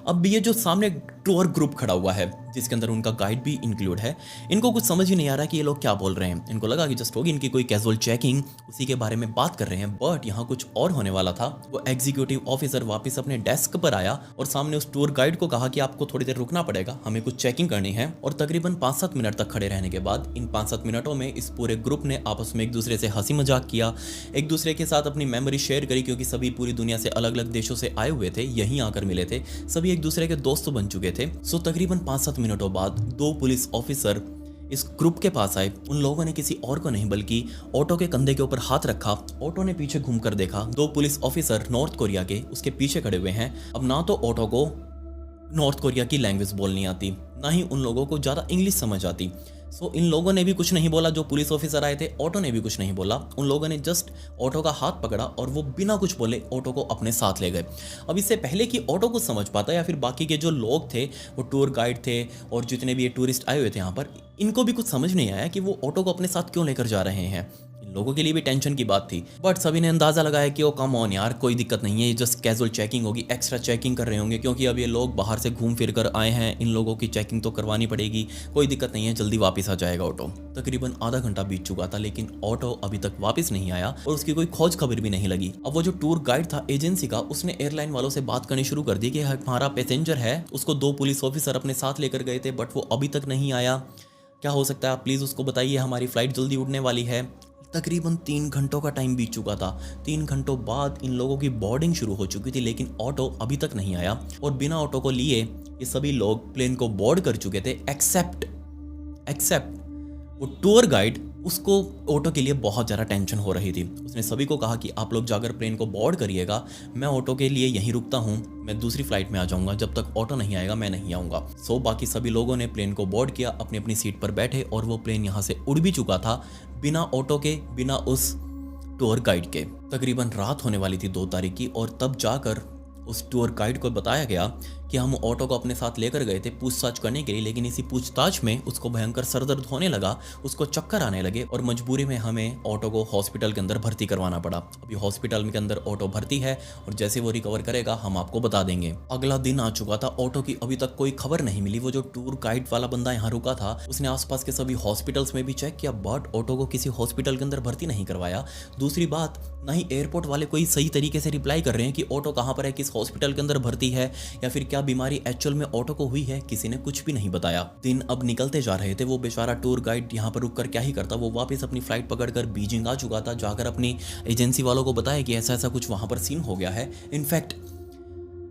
अब ये जो सामने टूर ग्रुप खड़ा हुआ है जिसके अंदर उनका गाइड भी इंक्लूड है, इनको कुछ समझ ही नहीं आ रहा कि ये लोग क्या बोल रहे हैं। इनको लगा कि जस्ट होगी इनकी कोई कैजुअल चेकिंग, उसी के बारे में बात कर रहे हैं। बट यहाँ कुछ और होने वाला था। वो एग्जीक्यूटिव ऑफिसर वापस अपने डेस्क पर आया और सामने उस टूर गाइड को कहा कि आपको थोड़ी देर रुकना पड़ेगा, हमें कुछ चेकिंग करनी है। और तकरीबन 5-7 मिनट तक खड़े रहने के बाद इन 5-7 मिनटों में इस पूरे ग्रुप ने आपस में एक दूसरे से हंसी मजाक किया, एक दूसरे के साथ अपनी मेमोरी शेयर करी, क्योंकि सभी पूरी दुनिया से अलग अलग देशों से आए हुए थे, यहीं आकर मिले थे, सभी एक दूसरे के दोस्त बन चुके थे। सो तकरीबन 5-7 मिनटों बाद 2 पुलिस ऑफिसर इस ग्रुप के पास आए। उन लोगों ने किसी और को नहीं बल्कि ऑटो के कंधे के ऊपर हाथ रखा। ऑटो ने पीछे घूमकर देखा, 2 पुलिस ऑफिसर नॉर्थ कोरिया के उसके पीछे खड़े हुए हैं। अब ना तो ऑटो को नॉर्थ कोरिया की लैंग्वेज बोलनी आती, ना ही उन लोगों को ज़्यादा इंग्लिश समझ आती। सो इन लोगों ने भी कुछ नहीं बोला, जो पुलिस ऑफिसर आए थे, ऑटो ने भी कुछ नहीं बोला। उन लोगों ने जस्ट ऑटो का हाथ पकड़ा और वो बिना कुछ बोले ऑटो को अपने साथ ले गए। अब इससे पहले कि ऑटो को समझ पाता या फिर बाकी के जो लोग थे, वो टूर गाइड थे और जितने भी ये टूरिस्ट आए हुए थे यहाँ पर, इनको भी कुछ समझ नहीं आया कि वो ऑटो को अपने साथ क्यों लेकर जा रहे हैं। लोगों के लिए भी टेंशन की बात थी। बट सभी ने अंदाजा लगाया कि ओ कम ऑन यार, कोई दिक्कत नहीं है, ये जस्ट कैजुअल चेकिंग होगी, एक्स्ट्रा चेकिंग कर रहे होंगे, क्योंकि अब ये लोग बाहर से घूम फिर कर आए हैं, इन लोगों की चेकिंग तो करवानी पड़ेगी, कोई दिक्कत नहीं है, जल्दी वापस आ जाएगा ऑटो। तकरीबन आधा घंटा बीत चुका था लेकिन ऑटो अभी तक वापस नहीं आया और उसकी कोई खोज खबर भी नहीं लगी। अब वो जो टूर गाइड था एजेंसी का, उसने एयरलाइन वालों से बात करनी शुरू कर दी कि हमारा पैसेंजर है, उसको 2 पुलिस ऑफिसर अपने साथ लेकर गए थे बट वो अभी तक नहीं आया, क्या हो सकता है, आप प्लीज़ उसको बताइए, हमारी फ्लाइट जल्दी उड़ने वाली है। तकरीबन 3 घंटों का टाइम बीत चुका था। 3 घंटों बाद इन लोगों की बोर्डिंग शुरू हो चुकी थी लेकिन ऑटो अभी तक नहीं आया और बिना ऑटो को लिए ये सभी लोग प्लेन को बोर्ड कर चुके थे, एक्सेप्ट वो टूर गाइड। उसको ऑटो के लिए बहुत ज़्यादा टेंशन हो रही थी। उसने सभी को कहा कि आप लोग जाकर प्लेन को बोर्ड करिएगा, मैं ऑटो के लिए यहीं रुकता हूँ, मैं दूसरी फ्लाइट में आ जाऊँगा, जब तक ऑटो नहीं आएगा मैं नहीं आऊँगा। सो बाकी सभी लोगों ने प्लेन को बोर्ड किया, अपनी अपनी सीट पर बैठे और वो प्लेन यहाँ से उड़ भी चुका था बिना ऑटो के, बिना उस टूर गाइड के। तकरीबन रात होने वाली थी 2 तारीख की और तब जाकर उस टूर गाइड को बताया गया कि हम ऑटो को अपने साथ लेकर गए थे पूछताछ करने के लिए, लेकिन इसी पूछताछ में उसको भयंकर सर दर्द होने लगा, उसको चक्कर आने लगे और मजबूरी में हमें ऑटो को हॉस्पिटल के अंदर भर्ती करवाना पड़ा। अभी हॉस्पिटल के अंदर ऑटो भर्ती है और जैसे वो रिकवर करेगा हम आपको बता देंगे। अगला दिन आ चुका था, ऑटो की अभी तक कोई खबर नहीं मिली। वो जो टूर गाइड वाला बंदा यहाँ रुका था उसने आसपास के सभी हॉस्पिटल्स में भी चेक किया, बट ऑटो को किसी हॉस्पिटल के अंदर भर्ती नहीं करवाया। दूसरी बात, ना ही एयरपोर्ट वाले कोई सही तरीके से रिप्लाई कर रहे हैं कि ऑटो कहाँ पर है, किस हॉस्पिटल के अंदर भर्ती है, या फिर क्या बीमारी एक्चुअल में ऑटो को हुई है, किसी ने कुछ भी नहीं बताया। दिन अब निकलते जा रहे थे। वो बेचारा टूर गाइड यहाँ पर रुककर क्या ही करता, वो वापस अपनी फ्लाइट पकड़कर बीजिंग आ चुका था। जाकर अपनी एजेंसी वालों को बताया कि ऐसा ऐसा कुछ वहां पर सीन हो गया है। इनफैक्ट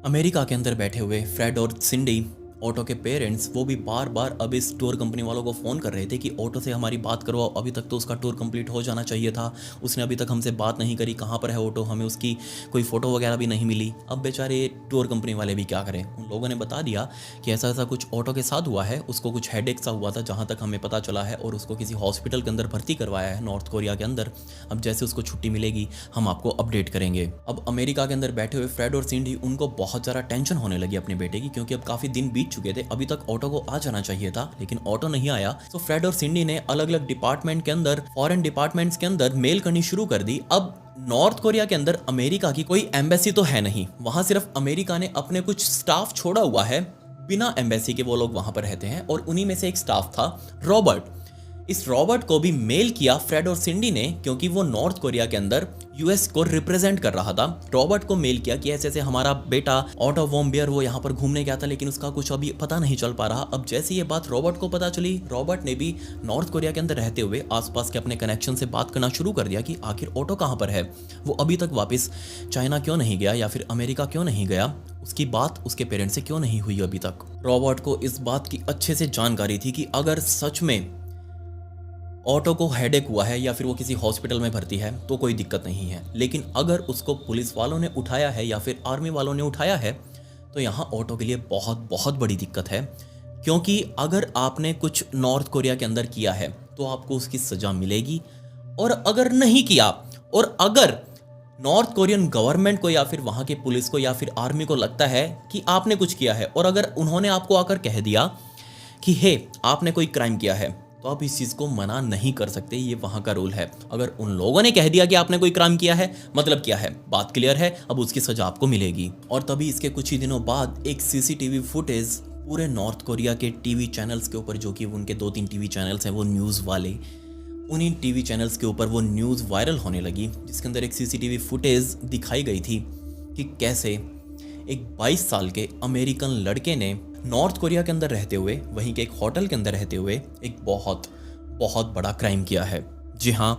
अमेरिका के अंदर बैठे हुए फ्रेड और सिंडी, ऑटो के पेरेंट्स, वो भी बार बार अब इस टूर कंपनी वालों को फ़ोन कर रहे थे कि ऑटो से हमारी बात करवाओ, अभी तक तो उसका टूर कंप्लीट हो जाना चाहिए था, उसने अभी तक हमसे बात नहीं करी, कहाँ पर है ऑटो, हमें उसकी कोई फ़ोटो वगैरह भी नहीं मिली। अब बेचारे टूर कंपनी वाले भी क्या करें। उन लोगों ने बता दिया कि ऐसा ऐसा कुछ ऑटो के साथ हुआ है, उसको कुछ हेडेक सा हुआ था जहाँ तक हमें पता चला है, और उसको किसी हॉस्पिटल के अंदर भर्ती करवाया है नॉर्थ कोरिया के अंदर। अब जैसे उसको छुट्टी मिलेगी हम आपको अपडेट करेंगे। अब अमेरिका के अंदर बैठे हुए फ्रेड और सिंडी, उनको बहुत ज़्यादा टेंशन होने लगी अपने बेटे की, क्योंकि अब काफ़ी दिन बीत चुके थे। अभी तक ऑटो को आ जाना चाहिए था लेकिन ऑटो नहीं आया। तो फ्रेड और सिंडी ने अलग अलग डिपार्टमेंट के अंदर, फॉरेन डिपार्टमेंट्स के अंदर मेल करनी शुरू कर दी। अब नॉर्थ कोरिया के अंदर अमेरिका की कोई एम्बेसी तो है नहीं, वहां सिर्फ अमेरिका ने अपने कुछ स्टाफ छोड़ा हुआ है, बिना एम्बेसी के वो लोग वहां पर रहते हैं, और उन्हीं में से एक स्टाफ था रॉबर्ट। इस रॉबर्ट को भी मेल किया फ्रेड और सिंडी ने, क्योंकि वो नॉर्थ कोरिया के अंदर यूएस को रिप्रेजेंट कर रहा था। रॉबर्ट को मेल किया कि ऐसे ऐसे हमारा बेटा ऑटो वॉर्म बियर वो यहाँ पर घूमने गया था, लेकिन उसका कुछ अभी पता नहीं चल पा रहा। अब जैसे ये बात रॉबर्ट को पता चली, रॉबर्ट ने भी नॉर्थ कोरिया के अंदर रहते हुए आसपास के अपने कनेक्शन से बात करना शुरू कर दिया कि आखिर ऑटो कहाँ पर है, वो अभी तक वापस चाइना क्यों नहीं गया या फिर अमेरिका क्यों नहीं गया, उसकी बात उसके पेरेंट्स से क्यों नहीं हुई अभी तक। रॉबर्ट को इस बात की अच्छे से जानकारी थी कि अगर सच में ऑटो को हेडेक हुआ है या फिर वो किसी हॉस्पिटल में भर्ती है तो कोई दिक्कत नहीं है, लेकिन अगर उसको पुलिस वालों ने उठाया है या फिर आर्मी वालों ने उठाया है तो यहाँ ऑटो के लिए बहुत बहुत बड़ी दिक्कत है। क्योंकि अगर आपने कुछ नॉर्थ कोरिया के अंदर किया है तो आपको उसकी सज़ा मिलेगी, और अगर नहीं किया, और अगर नॉर्थ कोरियन गवर्नमेंट को या फिर वहाँ की पुलिस को या फिर आर्मी को लगता है कि आपने कुछ किया है, और अगर उन्होंने आपको आकर कह दिया कि हे आपने कोई क्राइम किया है, तो आप इस चीज़ को मना नहीं कर सकते, ये वहाँ का रूल है। अगर उन लोगों ने कह दिया कि आपने कोई क्राइम किया है, मतलब क्या है, बात क्लियर है, अब उसकी सजा आपको मिलेगी। और तभी इसके कुछ ही दिनों बाद एक सीसीटीवी फुटेज पूरे नॉर्थ कोरिया के टीवी चैनल्स के ऊपर, जो कि उनके 2-3 टीवी चैनल्स हैं वो न्यूज़ वाले, उन्हीं टीवी चैनल्स के ऊपर वो न्यूज़ वायरल होने लगी, जिसके अंदर एक सीसीटीवी फुटेज दिखाई गई थी कि कैसे एक 22 साल के अमेरिकन लड़के ने नॉर्थ कोरिया के अंदर रहते हुए, वहीं के एक होटल के अंदर रहते हुए एक बहुत बहुत बड़ा क्राइम किया है। जी हाँ,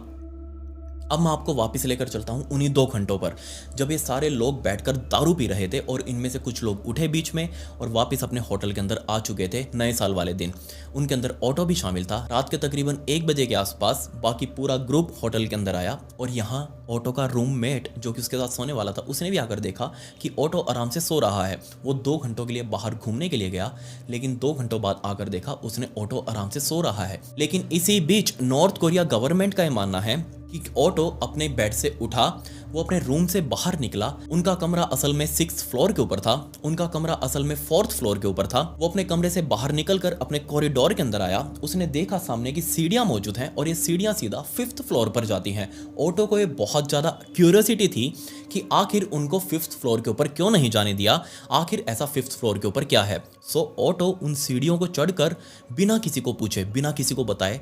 अब मैं आपको वापस लेकर चलता हूँ उन्हीं 2 घंटों पर, जब ये सारे लोग बैठकर दारू पी रहे थे और इनमें से कुछ लोग उठे बीच में और वापस अपने होटल के अंदर आ चुके थे नए साल वाले दिन। उनके अंदर ऑटो भी शामिल था। रात के तकरीबन 1 बजे के आसपास बाकी पूरा ग्रुप होटल के अंदर आया, और यहाँ ऑटो का रूममेट जो कि उसके साथ सोने वाला था, उसने भी आकर देखा कि ऑटो आराम से सो रहा है। वो 2 घंटों के लिए बाहर घूमने के लिए गया, लेकिन 2 घंटों बाद आकर देखा उसने ऑटो आराम से सो रहा है। लेकिन इसी बीच नॉर्थ कोरिया गवर्नमेंट का ये मानना है कि ऑटो अपने बेड से उठा, वो अपने रूम से बाहर निकला। उनका कमरा असल में 6th फ्लोर के ऊपर था, उनका कमरा असल में 4th फ्लोर के ऊपर था। वो अपने कमरे से बाहर निकलकर अपने कॉरिडोर के अंदर आया। उसने देखा सामने की सीढ़ियां मौजूद हैं और ये सीढ़ियां सीधा 5th फ्लोर पर जाती हैं। ऑटो को ये बहुत ज़्यादा क्यूरियोसिटी थी कि आखिर उनको 5th फ्लोर के ऊपर क्यों नहीं जाने दिया, आखिर ऐसा 5th फ्लोर के ऊपर क्या है। सो ऑटो उन सीढ़ियों को चढ़कर बिना किसी को पूछे, बिना किसी को बताए,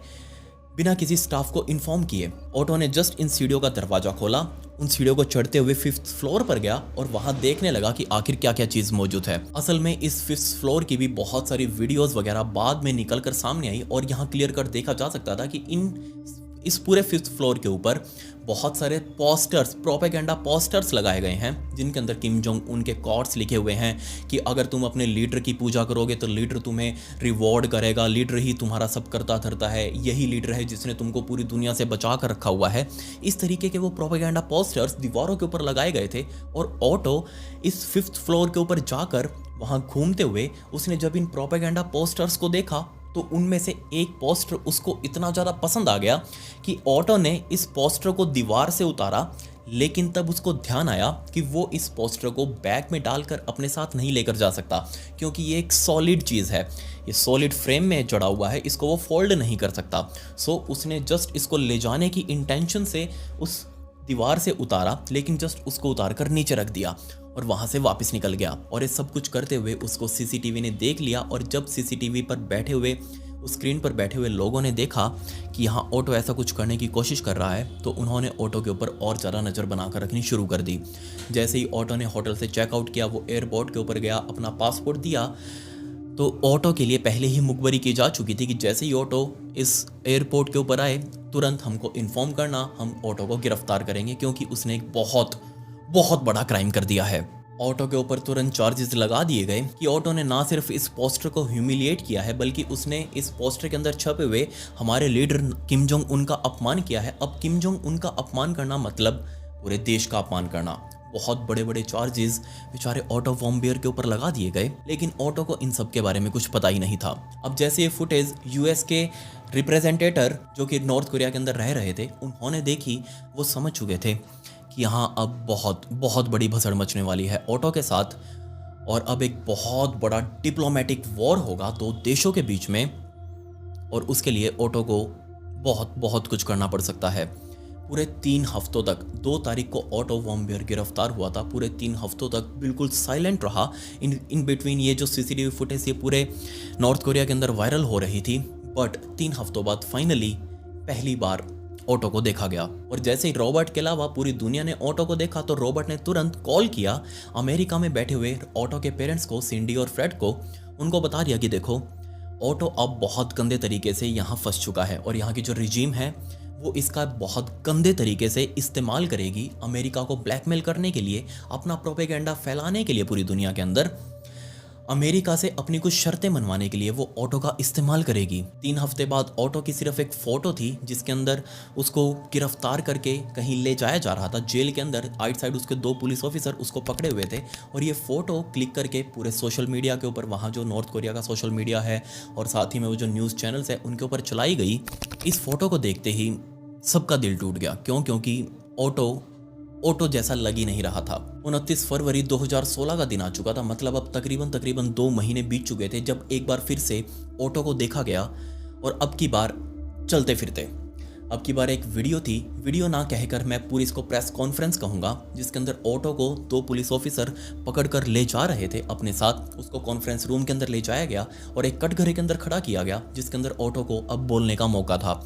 बिना किसी स्टाफ को इन्फॉर्म किए, ऑटो ने जस्ट इन सीढ़ियों का दरवाजा खोला, उन सीढ़ियों को चढ़ते हुए 5th फ्लोर पर गया और वहां देखने लगा कि आखिर क्या क्या चीज मौजूद है। असल में इस 5th फ्लोर की भी बहुत सारी वीडियोस वगैरह बाद में निकलकर सामने आई, और यहाँ क्लियर कर देखा जा सकता था कि इस पूरे 5th फ्लोर के ऊपर बहुत सारे पोस्टर्स, प्रोपेगेंडा पोस्टर्स लगाए गए हैं, जिनके अंदर किम जोंग उन के कोट्स लिखे हुए हैं कि अगर तुम अपने लीडर की पूजा करोगे तो लीडर तुम्हें रिवॉर्ड करेगा, लीडर ही तुम्हारा सब करता धरता है, यही लीडर है जिसने तुमको पूरी दुनिया से बचा कर रखा हुआ है। इस तरीके के वो प्रोपेगेंडा पोस्टर्स दीवारों के ऊपर लगाए गए थे, और ऑटो इस 5th फ्लोर के ऊपर जाकर वहाँ घूमते हुए उसने जब इन प्रोपेगेंडा पोस्टर्स को देखा तो उनमें से एक पोस्टर उसको इतना ज़्यादा पसंद आ गया कि ऑटो ने इस पोस्टर को दीवार से उतारा, लेकिन तब उसको ध्यान आया कि वो इस पोस्टर को बैग में डालकर अपने साथ नहीं लेकर जा सकता, क्योंकि ये एक सॉलिड चीज़ है, ये सॉलिड फ्रेम में जड़ा हुआ है, इसको वो फोल्ड नहीं कर सकता। सो उसने जस्ट इसको ले जाने की इंटेंशन से उस दीवार से उतारा, लेकिन जस्ट उसको उतार कर नीचे रख दिया और वहाँ से वापस निकल गया। और ये सब कुछ करते हुए उसको सीसीटीवी ने देख लिया, और जब सीसीटीवी पर बैठे हुए, उस स्क्रीन पर बैठे हुए लोगों ने देखा कि यहाँ ऑटो ऐसा कुछ करने की कोशिश कर रहा है, तो उन्होंने ऑटो के ऊपर और ज़्यादा नज़र बनाकर रखनी शुरू कर दी। जैसे ही ऑटो ने होटल से चेकआउट किया, वो एयरपोर्ट के ऊपर गया, अपना पासपोर्ट दिया, तो ऑटो के लिए पहले ही मुखबरी की जा चुकी थी कि जैसे ही ऑटो इस एयरपोर्ट के ऊपर आए, तुरंत हमको इन्फॉर्म करना, हम ऑटो को गिरफ्तार करेंगे, क्योंकि उसने एक बहुत बहुत बड़ा क्राइम कर दिया है। ऑटो के ऊपर तुरंत चार्जेस लगा दिए गए कि ऑटो ने ना सिर्फ इस पोस्टर को ह्यूमिलिएट किया है, बल्कि उसने इस पोस्टर के अंदर छपे हुए हमारे लीडर किम जोंग उन का अपमान किया है। अब किम जोंग उन का अपमान करना मतलब पूरे देश का अपमान करना। बहुत बड़े बड़े चार्जेस बेचारे ऑटो वॉर्म बियर के ऊपर लगा दिए गए, लेकिन ऑटो को इन सब के बारे में कुछ पता ही नहीं था। अब जैसे ये फुटेज यूएस के रिप्रेजेंटेटर जो कि नॉर्थ कोरिया के अंदर रह रहे थे, उन्होंने देखी, वो समझ चुके थे कि यहाँ अब बहुत बहुत बड़ी भसड़ मचने वाली है ऑटो के साथ, और अब एक बहुत बड़ा डिप्लोमेटिक वॉर होगा दो देशों के बीच में, और उसके लिए ऑटो को बहुत बहुत कुछ करना पड़ सकता है। पूरे 3 हफ्तों तक, 2 तारीख को ऑटो वॉर्म बियर गिरफ्तार हुआ था, पूरे 3 हफ्तों तक बिल्कुल साइलेंट रहा। इन बिटवीन ये जो सीसीटीवी फुटेज ये पूरे नॉर्थ कोरिया के अंदर वायरल हो रही थी, बट 3 हफ्तों बाद फाइनली पहली बार ऑटो को देखा गया। और जैसे ही रॉबर्ट के अलावा पूरी दुनिया ने ऑटो को देखा, तो रॉबर्ट ने तुरंत कॉल किया अमेरिका में बैठे हुए ऑटो के पेरेंट्स को, सिंडी और फ्रेड को। उनको बता दिया कि देखो, ऑटो अब बहुत गंदे तरीके से यहाँ फंस चुका है, और यहाँ की जो रिजीम है वो इसका बहुत गंदे तरीके से इस्तेमाल करेगी अमेरिका को ब्लैकमेल करने के लिए, अपना प्रोपेगेंडा फैलाने के लिए पूरी दुनिया के अंदर। अमेरिका से अपनी कुछ शर्तें मनवाने के लिए वो ऑटो का इस्तेमाल करेगी। 3 हफ्ते बाद ऑटो की सिर्फ एक फ़ोटो थी, जिसके अंदर उसको गिरफ्तार करके कहीं ले जाया जा रहा था जेल के अंदर। आइट साइड उसके 2 पुलिस ऑफिसर उसको पकड़े हुए थे, और ये फ़ोटो क्लिक करके पूरे सोशल मीडिया के ऊपर, वहाँ जो नॉर्थ कोरिया का सोशल मीडिया है और साथ ही में वो जो न्यूज़ चैनल्स है उनके ऊपर चलाई गई। इस फ़ोटो को देखते ही सबका दिल टूट गया। क्योंकि ऑटो जैसा लग ही नहीं रहा था। 29 फरवरी 2016 का दिन आ चुका था, मतलब अब तकरीबन 2 महीने बीत चुके थे जब एक बार फिर से ऑटो को देखा गया। और अब की बार चलते फिरते, अब की बार एक वीडियो थी, वीडियो ना कहकर मैं पूरी इसको प्रेस कॉन्फ्रेंस कहूँगा, जिसके अंदर ऑटो को 2 पुलिस ऑफिसर पकड़ कर ले जा रहे थे अपने साथ। उसको कॉन्फ्रेंस रूम के अंदर ले जाया गया और एक कटघरे के अंदर खड़ा किया गया, जिसके अंदर ऑटो को अब बोलने का मौका था।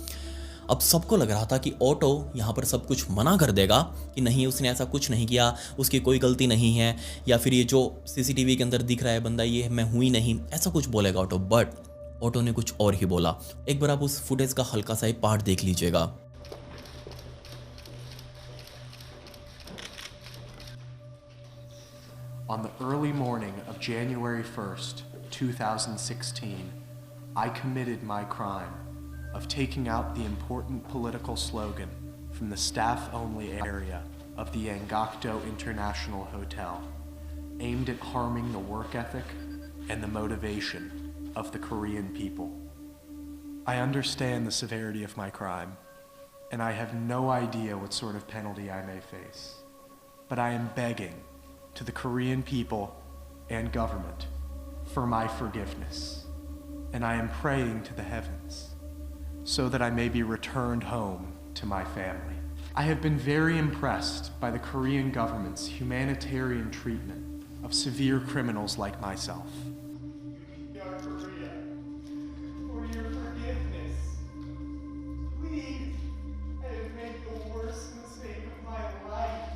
अब सबको लग रहा था कि ऑटो यहाँ पर सब कुछ मना कर देगा कि नहीं, उसने ऐसा कुछ नहीं किया, उसकी कोई गलती नहीं है, या फिर ये जो सीसीटीवी के अंदर दिख रहा है बंदा, ये मैं हुई नहीं, ऐसा कुछ बोलेगा ऑटो। बट ऑटो ने कुछ और ही बोला। एक बार आप उस फुटेज का हल्का सा ही पार्ट देख लीजिएगा। On the early morning of January 1st, 2016, I committed my crime of taking out the important political slogan from the staff-only area of the Angakdo International Hotel, aimed at harming the work ethic and the motivation of the Korean people. I understand the severity of my crime, and I have no idea what sort of penalty I may face, but I am begging to the Korean people and government for my forgiveness, and I am praying to the heavens so that I may be returned home to my family. I have been very impressed by the Korean government's humanitarian treatment of severe criminals like myself. Korea, for your forgiveness. Please, I have made the worst mistake of my life.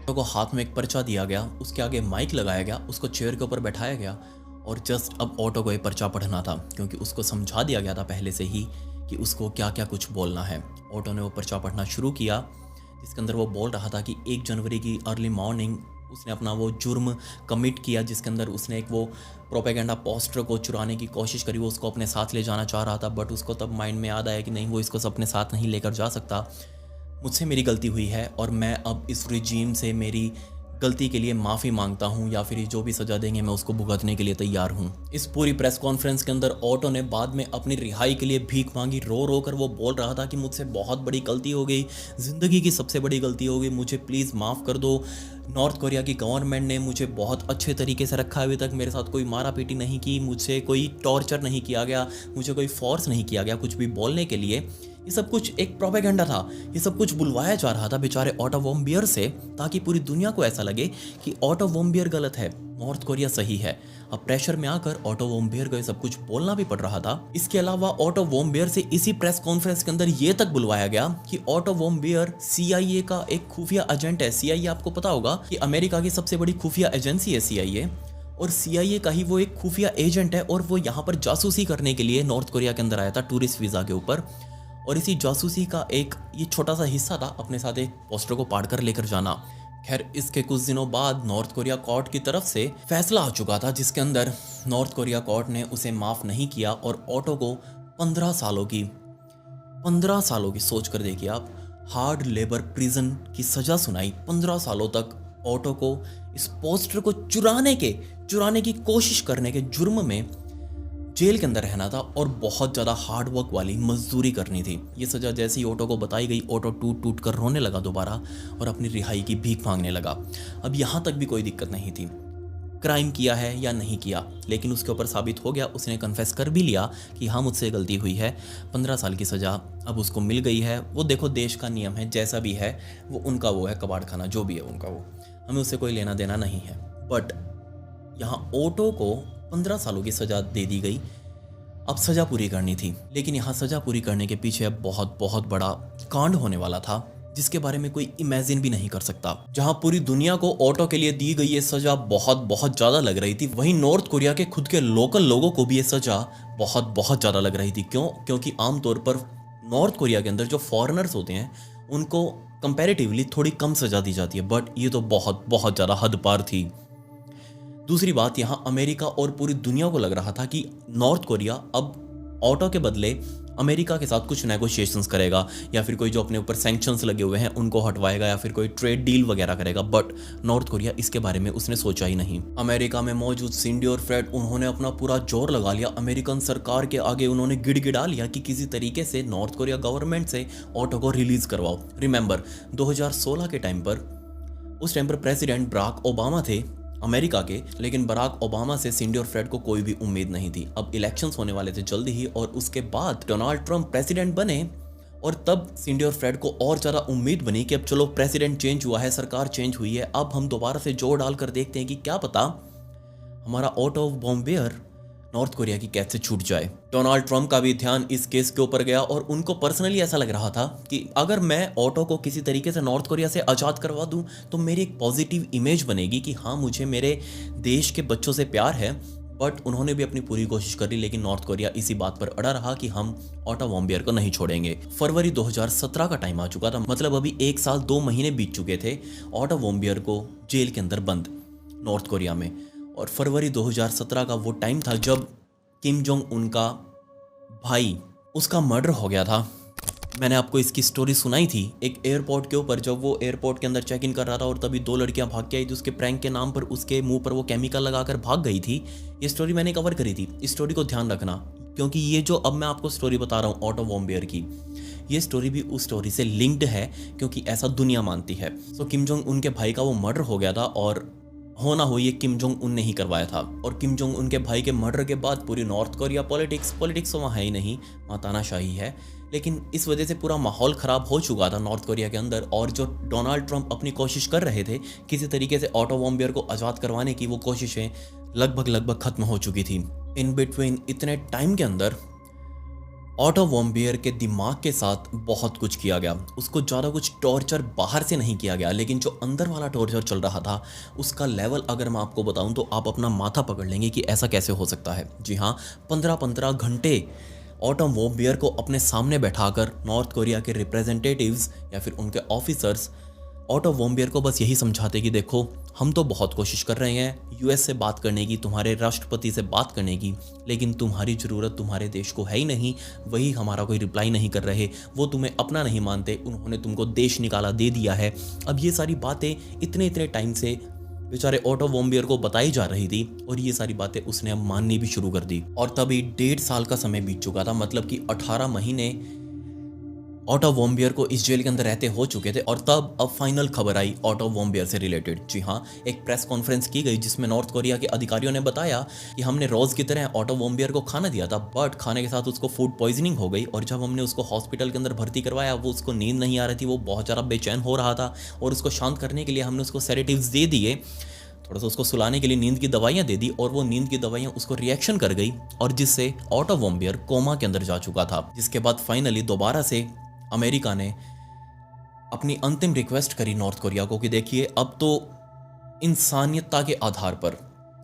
Auto को हाथ में एक पर्चा दिया गया, उसके आगे mic लगाया गया, उसको चेयर के ऊपर बैठाया गया, और जस्ट अब ऑटो को ये पर्चा पढ़ना था, क्योंकि उसको समझा दिया गया था पहले से ही कि उसको क्या क्या कुछ बोलना है। ऑटो ने वो पर्चा पढ़ना शुरू किया, जिसके अंदर वो बोल रहा था कि 1 जनवरी की अर्ली मॉर्निंग उसने अपना वो जुर्म कमिट किया, जिसके अंदर उसने एक वो प्रोपेगेंडा पोस्टर को चुराने की कोशिश करी। वो उसको अपने साथ ले जाना चाह रहा था, बट उसको तब माइंड में याद आया कि नहीं, वो इसको अपने साथ नहीं लेकर जा सकता। मुझसे मेरी गलती हुई है, और मैं अब इस रिजीम से मेरी गलती के लिए माफ़ी मांगता हूँ या फिर जो भी सज़ा देंगे मैं उसको भुगतने के लिए तैयार हूँ। इस पूरी प्रेस कॉन्फ्रेंस के अंदर ऑटो ने बाद में अपनी रिहाई के लिए भीख मांगी। रो रो कर वो बोल रहा था कि मुझसे बहुत बड़ी गलती हो गई, ज़िंदगी की सबसे बड़ी गलती हो गई, मुझे प्लीज़ माफ़ कर दो। नॉर्थ कोरिया की गवर्नमेंट ने मुझे बहुत अच्छे तरीके से रखा, अभी तक मेरे साथ कोई मारा पीटी नहीं की, मुझसे कोई टॉर्चर नहीं किया गया, मुझे कोई फोर्स नहीं किया गया कुछ भी बोलने के लिए। ये सब कुछ एक प्रोपेगेंडा था, ये सब कुछ बुलवाया जा रहा था बेचारे ऑटो वॉम्बियर से, ताकि पूरी दुनिया को ऐसा लगे कि ऑटो वॉम्बियर गलत है, नॉर्थ कोरिया सही है। अब प्रेशर में आकर ऑटो वॉम्बियर को ये सब कुछ बोलना भी पड़ रहा था। इसके अलावा ऑटो वॉम्बियर से इसी प्रेस कॉन्फ्रेंस के अंदर ये तक बुलवाया गया कि ऑटो वॉम्बियर CIA का एक खुफिया एजेंट है। CIA आपको पता होगा कि अमेरिका की सबसे बड़ी खुफिया एजेंसी है CIA, और CIA का ही वो एक खुफिया एजेंट है, और वो यहाँ पर जासूसी करने के लिए नॉर्थ कोरिया के अंदर आया था टूरिस्ट वीज़ा के ऊपर। और इसी जासूसी का एक ये छोटा सा हिस्सा था अपने साथ एक पोस्टर को पाड़ कर लेकर जाना। खैर, इसके कुछ दिनों बाद नॉर्थ कोरिया कोर्ट की तरफ से फैसला आ चुका था, जिसके अंदर नॉर्थ कोरिया कोर्ट ने उसे माफ़ नहीं किया और ऑटो को 15 सालों की सोच कर देखिए आप, हार्ड लेबर प्रिजन की सज़ा सुनाई। 15 सालों तक ऑटो को इस पोस्टर को चुराने की कोशिश करने के जुर्म में जेल के अंदर रहना था और बहुत ज़्यादा हार्ड वर्क वाली मजदूरी करनी थी। ये सज़ा जैसे ही ऑटो को बताई गई, ऑटो टूट कर रोने लगा दोबारा और अपनी रिहाई की भीख मांगने लगा। अब यहाँ तक भी कोई दिक्कत नहीं थी, क्राइम किया है या नहीं किया, लेकिन उसके ऊपर साबित हो गया, उसने कन्फेस कर भी लिया कि हाँ मुझसे गलती हुई है। 15 साल की सज़ा अब उसको मिल गई है। वो देखो, देश का नियम है, जैसा भी है वो उनका, वो है कबाड़ खाना, जो भी है उनका, वो हमें उससे कोई लेना देना नहीं है। बट यहाँ ऑटो को 15 सालों की सज़ा दे दी गई। अब सज़ा पूरी करनी थी, लेकिन यहाँ सज़ा पूरी करने के पीछे अब बहुत बड़ा कांड होने वाला था, जिसके बारे में कोई इमेजिन भी नहीं कर सकता। जहाँ पूरी दुनिया को ऑटो के लिए दी गई ये सज़ा बहुत ज़्यादा लग रही थी, वहीं नॉर्थ कोरिया के खुद के लोकल लोगों को भी ये सज़ा बहुत ज़्यादा लग रही थी। क्यों? क्योंकि आमतौर पर नॉर्थ कोरिया के अंदर जो फॉरेनर्स होते हैं उनको कंपैरेटिवली थोड़ी कम सज़ा दी जाती है, बट ये तो बहुत ज़्यादा हद पार थी। दूसरी बात, यहाँ अमेरिका और पूरी दुनिया को लग रहा था कि नॉर्थ कोरिया अब ऑटो के बदले अमेरिका के साथ कुछ नेगोशिएशंस करेगा, या फिर कोई जो अपने ऊपर सैंक्शंस लगे हुए हैं उनको हटवाएगा, या फिर कोई ट्रेड डील वगैरह करेगा। बट नॉर्थ कोरिया इसके बारे में उसने सोचा ही नहीं। अमेरिका में मौजूद सिंडी और फ्रेड, उन्होंने अपना पूरा जोर लगा लिया अमेरिकन सरकार के आगे। उन्होंने गिड़गिड़ा लिया कि किसी तरीके से नॉर्थ कोरिया गवर्नमेंट से ऑटो को रिलीज करवाओ। रिमेंबर 2016 के टाइम पर, उस टाइम पर प्रेसिडेंट बराक ओबामा थे अमेरिका के, लेकिन बराक ओबामा से सिंडी और फ्रेड को कोई भी उम्मीद नहीं थी। अब इलेक्शंस होने वाले थे जल्दी ही, और उसके बाद डोनाल्ड ट्रंप प्रेसिडेंट बने, और तब सिंडी और फ्रेड को और ज़्यादा उम्मीद बनी कि अब चलो प्रेसिडेंट चेंज हुआ है, सरकार चेंज हुई है, अब हम दोबारा से जोर डालकर देखते हैं कि क्या पता हमारा ऑटो वॉम्बियर नॉर्थ कोरिया की कैद से छूट जाए। डोनाल्ड ट्रंप का भी ध्यान इस केस के ऊपर गया, और उनको पर्सनली ऐसा लग रहा था कि अगर मैं ऑटो को किसी तरीके से नॉर्थ कोरिया से आज़ाद करवा दूं तो मेरी एक पॉजिटिव इमेज बनेगी कि हाँ, मुझे मेरे देश के बच्चों से प्यार है। बट उन्होंने भी अपनी पूरी कोशिश करी, लेकिन नॉर्थ कोरिया इसी बात पर अड़ा रहा कि हम ऑटो वॉम्बियर को नहीं छोड़ेंगे। फरवरी 2017 का टाइम आ चुका था, मतलब अभी 1 साल 2 महीने बीत चुके थे ऑटो वॉम्बियर को जेल के अंदर बंद नॉर्थ कोरिया में। और फरवरी 2017 का वो टाइम था जब किम जोंग उन का भाई, उसका मर्डर हो गया था। मैंने आपको इसकी स्टोरी सुनाई थी एक एयरपोर्ट के ऊपर, जब वो एयरपोर्ट के अंदर चेक इन कर रहा था और तभी 2 लड़कियां भाग के आई थी। उसके प्रैंक के नाम पर उसके मुंह पर वो केमिकल लगाकर भाग गई थी। ये स्टोरी मैंने कवर करी थी, इस स्टोरी को ध्यान रखना, क्योंकि ये जो अब मैं आपको स्टोरी बता रहा हूँ ऑटो वॉम्बियर की, ये स्टोरी भी उस स्टोरी से लिंक्ड है, क्योंकि ऐसा दुनिया मानती है। सो किम जोंग उन के भाई का वो मर्डर हो गया था, और होना हो ये किम जोंग उन ने ही करवाया था। और किम जोंग उन के भाई के मर्डर के बाद पूरी नॉर्थ कोरिया पॉलिटिक्स तो वहाँ है ही नहीं, वहाँ तानाशाही है। लेकिन इस वजह से पूरा माहौल ख़राब हो चुका था नॉर्थ कोरिया के अंदर, और जो डोनाल्ड ट्रंप अपनी कोशिश कर रहे थे किसी तरीके से ऑटो वॉम्बियर को आज़ाद करवाने की, वो कोशिशें लगभग ख़त्म हो चुकी थी। इन बिटवीन इतने टाइम के अंदर ऑटो वॉम्बियर के दिमाग के साथ बहुत कुछ किया गया। उसको ज़्यादा कुछ टॉर्चर बाहर से नहीं किया गया, लेकिन जो अंदर वाला टॉर्चर चल रहा था उसका लेवल अगर मैं आपको बताऊं तो आप अपना माथा पकड़ लेंगे कि ऐसा कैसे हो सकता है। जी हाँ, 15-15 घंटे ऑटो वॉम्बियर को अपने सामने बैठाकर नॉर्थ कोरिया के रिप्रेजेंटेटिव्स या फिर उनके ऑफिसर्स ऑटो वॉम्बियर को बस यही समझाते कि देखो, हम तो बहुत कोशिश कर रहे हैं US से बात करने की, तुम्हारे राष्ट्रपति से बात करने की, लेकिन तुम्हारी ज़रूरत तुम्हारे देश को है ही नहीं। वही हमारा कोई रिप्लाई नहीं कर रहे, वो तुम्हें अपना नहीं मानते, उन्होंने तुमको देश निकाला दे दिया है। अब ये सारी बातें इतने टाइम से बेचारे ऑटो वॉम्बियर को बताई जा रही थी और ये सारी बातें उसने अब माननी भी शुरू कर दी। और तभी 1.5 साल का समय बीत चुका था, मतलब कि 18 महीने ऑटो वॉम्बियर को इस जेल के अंदर रहते हो चुके थे। और तब अब फाइनल खबर आई ऑटो वॉम्बियर से रिलेटेड। जी हाँ, एक प्रेस कॉन्फ्रेंस की गई जिसमें नॉर्थ कोरिया के अधिकारियों ने बताया कि हमने रोज की तरह ऑटो वॉम्बियर को खाना दिया था, बट खाने के साथ उसको फूड पॉइजनिंग हो गई। और जब हमने उसको हॉस्पिटल के अंदर भर्ती करवाया, वो उसको नींद नहीं आ रही थी, वो बहुत ज़्यादा बेचैन हो रहा था। और उसको शांत करने के लिए हमने उसको सेडेटिव्स दे दिए, थोड़ा सा उसको सुलाने के लिए नींद की दवाइयाँ दे दी। और वो नींद की दवाइयाँ उसको रिएक्शन कर गई और जिससे ऑटो वॉम्बियर कोमा के अंदर जा चुका था। जिसके बाद फाइनली दोबारा से अमेरिका ने अपनी अंतिम रिक्वेस्ट करी नॉर्थ कोरिया को कि देखिए, अब तो इंसानियतता के आधार पर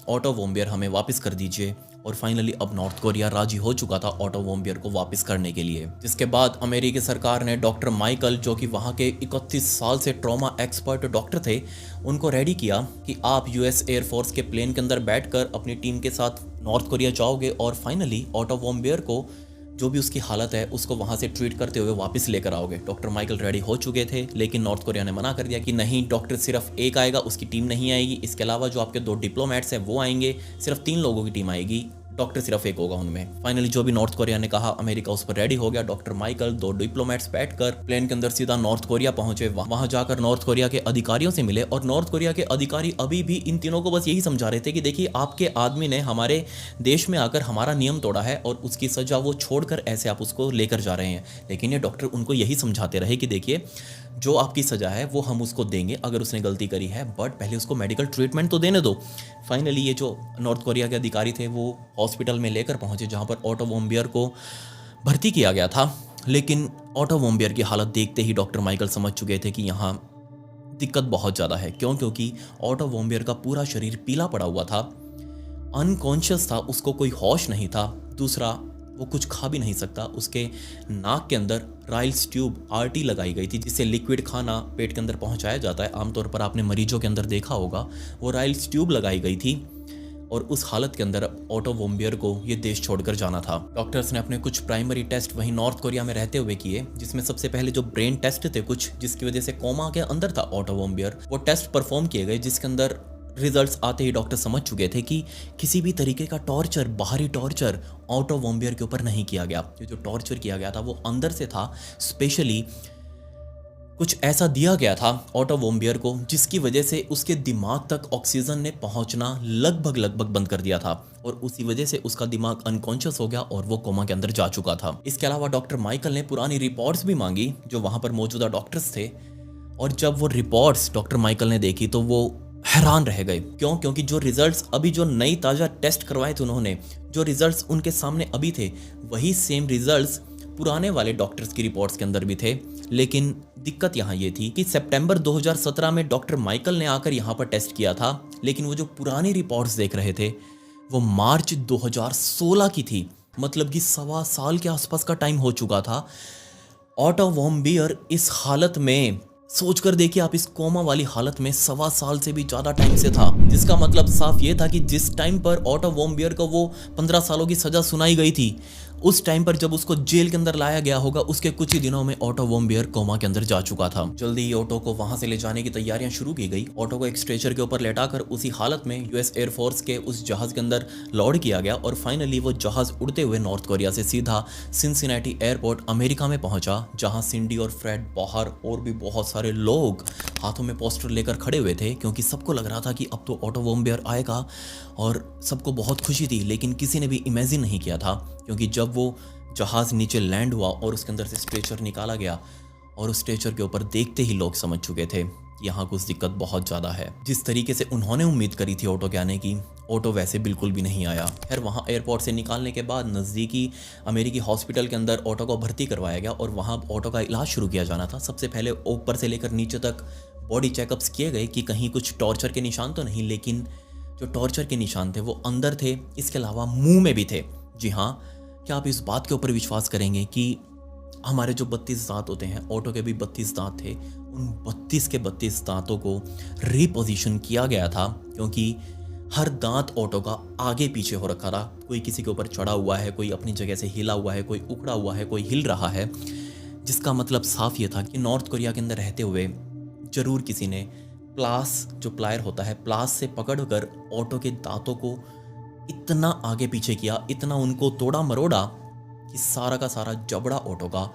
ऑटो वॉम्बियर हमें वापस कर दीजिए। और फाइनली अब नॉर्थ कोरिया राजी हो चुका था ऑटो वॉम्बियर को वापस करने के लिए। जिसके बाद अमेरिकी सरकार ने डॉक्टर माइकल, जो कि वहाँ के 31 साल से ट्रॉमा एक्सपर्ट डॉक्टर थे, उनको रेडी किया कि आप यूएस एयरफोर्स के प्लेन के अंदर बैठकर अपनी टीम के साथ नॉर्थ कोरिया जाओगे और फाइनली ऑटो वॉम्बियर को, जो भी उसकी हालत है, उसको वहाँ से ट्रीट करते हुए वापस लेकर आओगे। डॉक्टर माइकल रेडी हो चुके थे, लेकिन नॉर्थ कोरिया ने मना कर दिया कि नहीं, डॉक्टर सिर्फ एक आएगा, उसकी टीम नहीं आएगी। इसके अलावा जो आपके 2 डिप्लोमेट्स हैं वो आएंगे, सिर्फ 3 लोगों की टीम आएगी, डॉक्टर सिर्फ एक होगा उनमें। फाइनली जो भी नॉर्थ कोरिया ने कहा, अमेरिका उस पर रेडी हो गया। डॉक्टर माइकल 2 डिप्लोमेट्स बैठकर प्लेन के अंदर सीधा नॉर्थ कोरिया पहुंचे। वहां जाकर नॉर्थ कोरिया के अधिकारियों से मिले और नॉर्थ कोरिया के अधिकारी अभी भी इन तीनों को बस यही समझा रहे थे कि देखिए, आपके आदमी ने हमारे देश में आकर हमारा नियम तोड़ा है और उसकी सजा वो छोड़कर ऐसे आप उसको लेकर जा रहे हैं। लेकिन ये डॉक्टर उनको यही समझाते रहे कि देखिए, जो आपकी सजा है वो हम उसको देंगे अगर उसने गलती करी है, बट पहले उसको मेडिकल ट्रीटमेंट तो देने दो। फाइनली ये जो नॉर्थ कोरिया के अधिकारी थे वो हॉस्पिटल में लेकर पहुंचे जहां पर ऑटो वॉम्बियर को भर्ती किया गया था। लेकिन ऑटो वॉम्बियर की हालत देखते ही डॉक्टर माइकल समझ चुके थे कि यहाँ दिक्कत बहुत ज़्यादा है। क्योंकि ऑटो वॉम्बियर का पूरा शरीर पीला पड़ा हुआ था, अनकॉन्शियस था, उसको कोई होश नहीं था। दूसरा, वो कुछ खा भी नहीं सकता। उसके नाक के अंदर राइल्स ट्यूब आरटी लगाई गई थी, जिससे लिक्विड खाना पेट के अंदर पहुंचाया जाता है। आमतौर पर आपने मरीजों के अंदर देखा होगा, वो राइल्स ट्यूब लगाई गई थी। और उस हालत के अंदर ऑटो वॉम्बियर को ये देश छोड़कर जाना था। डॉक्टर्स ने अपने कुछ प्राइमरी टेस्ट वहीं नॉर्थ कोरिया में रहते हुए किए, जिसमें सबसे पहले जो ब्रेन टेस्ट थे कुछ, जिसकी वजह से कोमा के अंदर था ऑटो वॉम्बियर, वो टेस्ट परफॉर्म किए गए, जिसके अंदर रिजल्ट्स आते ही डॉक्टर समझ चुके थे कि किसी भी तरीके का टॉर्चर, बाहरी टॉर्चर ऑटो वॉम्बियर के ऊपर नहीं किया गया। जो टॉर्चर किया गया था वो अंदर से था। स्पेशली कुछ ऐसा दिया गया था ऑटो वॉम्बियर को जिसकी वजह से उसके दिमाग तक ऑक्सीजन ने पहुंचना लगभग बंद कर दिया था और उसी वजह से उसका दिमाग अनकॉन्शियस हो गया और वो कोमा के अंदर जा चुका था। इसके अलावा डॉक्टर माइकल ने पुरानी रिपोर्ट्स भी मांगी जो वहां पर मौजूदा डॉक्टर्स थे, और जब वो रिपोर्ट्स डॉक्टर माइकल ने देखी तो वो हैरान रह गए। क्योंकि जो रिजल्ट्स अभी, जो नई ताज़ा टेस्ट करवाए थे उन्होंने, जो रिजल्ट्स उनके सामने अभी थे, वही सेम रिजल्ट्स पुराने वाले डॉक्टर्स की रिपोर्ट्स के अंदर भी थे। लेकिन दिक्कत यहाँ ये थी कि सितंबर 2017 में डॉक्टर माइकल ने आकर यहाँ पर टेस्ट किया था, लेकिन वो जो पुरानी रिपोर्ट्स देख रहे थे वो मार्च 2016 की थी। मतलब कि 1.25 साल के आसपास का टाइम हो चुका था। ऑटो वॉम्बियर इस हालत में, सोचकर देखिए आप, इस कोमा वाली हालत में 1.25 साल से भी ज़्यादा टाइम से था। जिसका मतलब साफ ये था कि जिस टाइम पर ऑटो वॉम्बियर को वो 15 सालों की सज़ा सुनाई गई थी, उस टाइम पर जब उसको जेल के अंदर लाया गया होगा, उसके कुछ ही दिनों में ऑटो वॉम्बियर कोमा के अंदर जा चुका था। जल्दी ही ऑटो को वहां से ले जाने की तैयारियां शुरू की गई। ऑटो को एक स्ट्रेचर के ऊपर लेटाकर उसी हालत में यूएस एयरफोर्स के उस जहाज के अंदर लोड किया गया और फाइनली वो जहाज उड़ते हुए नॉर्थ कोरिया से सीधा सिनसिनाटी एयरपोर्ट अमेरिका में पहुंचा, जहां सिंडी और फ्रेड बाहर और भी बहुत सारे लोग हाथों में पोस्टर लेकर खड़े हुए थे, क्योंकि सबको लग रहा था कि अब तो ऑटो वॉम्बियर आएगा और सबको बहुत खुशी थी। लेकिन किसी ने भी इमेजिन नहीं किया था, क्योंकि जब वो जहाज नीचे लैंड हुआ और उसके अंदर से स्ट्रेचर निकाला गया और उस स्ट्रेचर के ऊपर देखते ही लोग समझ चुके थे यहाँ कुछ दिक्कत बहुत ज़्यादा है। जिस तरीके से उन्होंने उम्मीद करी थी ऑटो के आने की, ऑटो वैसे बिल्कुल भी नहीं आया। खैर, वहाँ एयरपोर्ट से निकालने के बाद नज़दीकी अमेरिकी हॉस्पिटल के अंदर ऑटो को भर्ती करवाया गया और वहाँ ऑटो का इलाज शुरू किया जाना था। सबसे पहले ऊपर से लेकर नीचे तक बॉडी चेकअप्स किए गए कि कहीं कुछ टॉर्चर के निशान तो नहीं, लेकिन जो टॉर्चर के निशान थे वो अंदर थे, इसके अलावा मुंह में भी थे। जी हाँ, क्या आप इस बात के ऊपर विश्वास करेंगे कि हमारे जो 32 दांत होते हैं, ऑटो के भी 32 दांत थे, उन 32 के 32 दांतों को रिपोजिशन किया गया था, क्योंकि हर दांत ऑटो का आगे पीछे हो रखा था। कोई किसी के ऊपर चढ़ा हुआ है, कोई अपनी जगह से हिला हुआ है, कोई उखड़ा हुआ है, कोई हिल रहा है। जिसका मतलब साफ ये था कि नॉर्थ कोरिया के अंदर रहते हुए जरूर किसी ने प्लास, जो प्लायर होता है, प्लास से पकड़कर ऑटो के दांतों को इतना आगे पीछे किया, इतना उनको तोड़ा मरोड़ा कि सारा का सारा जबड़ा ऑटो का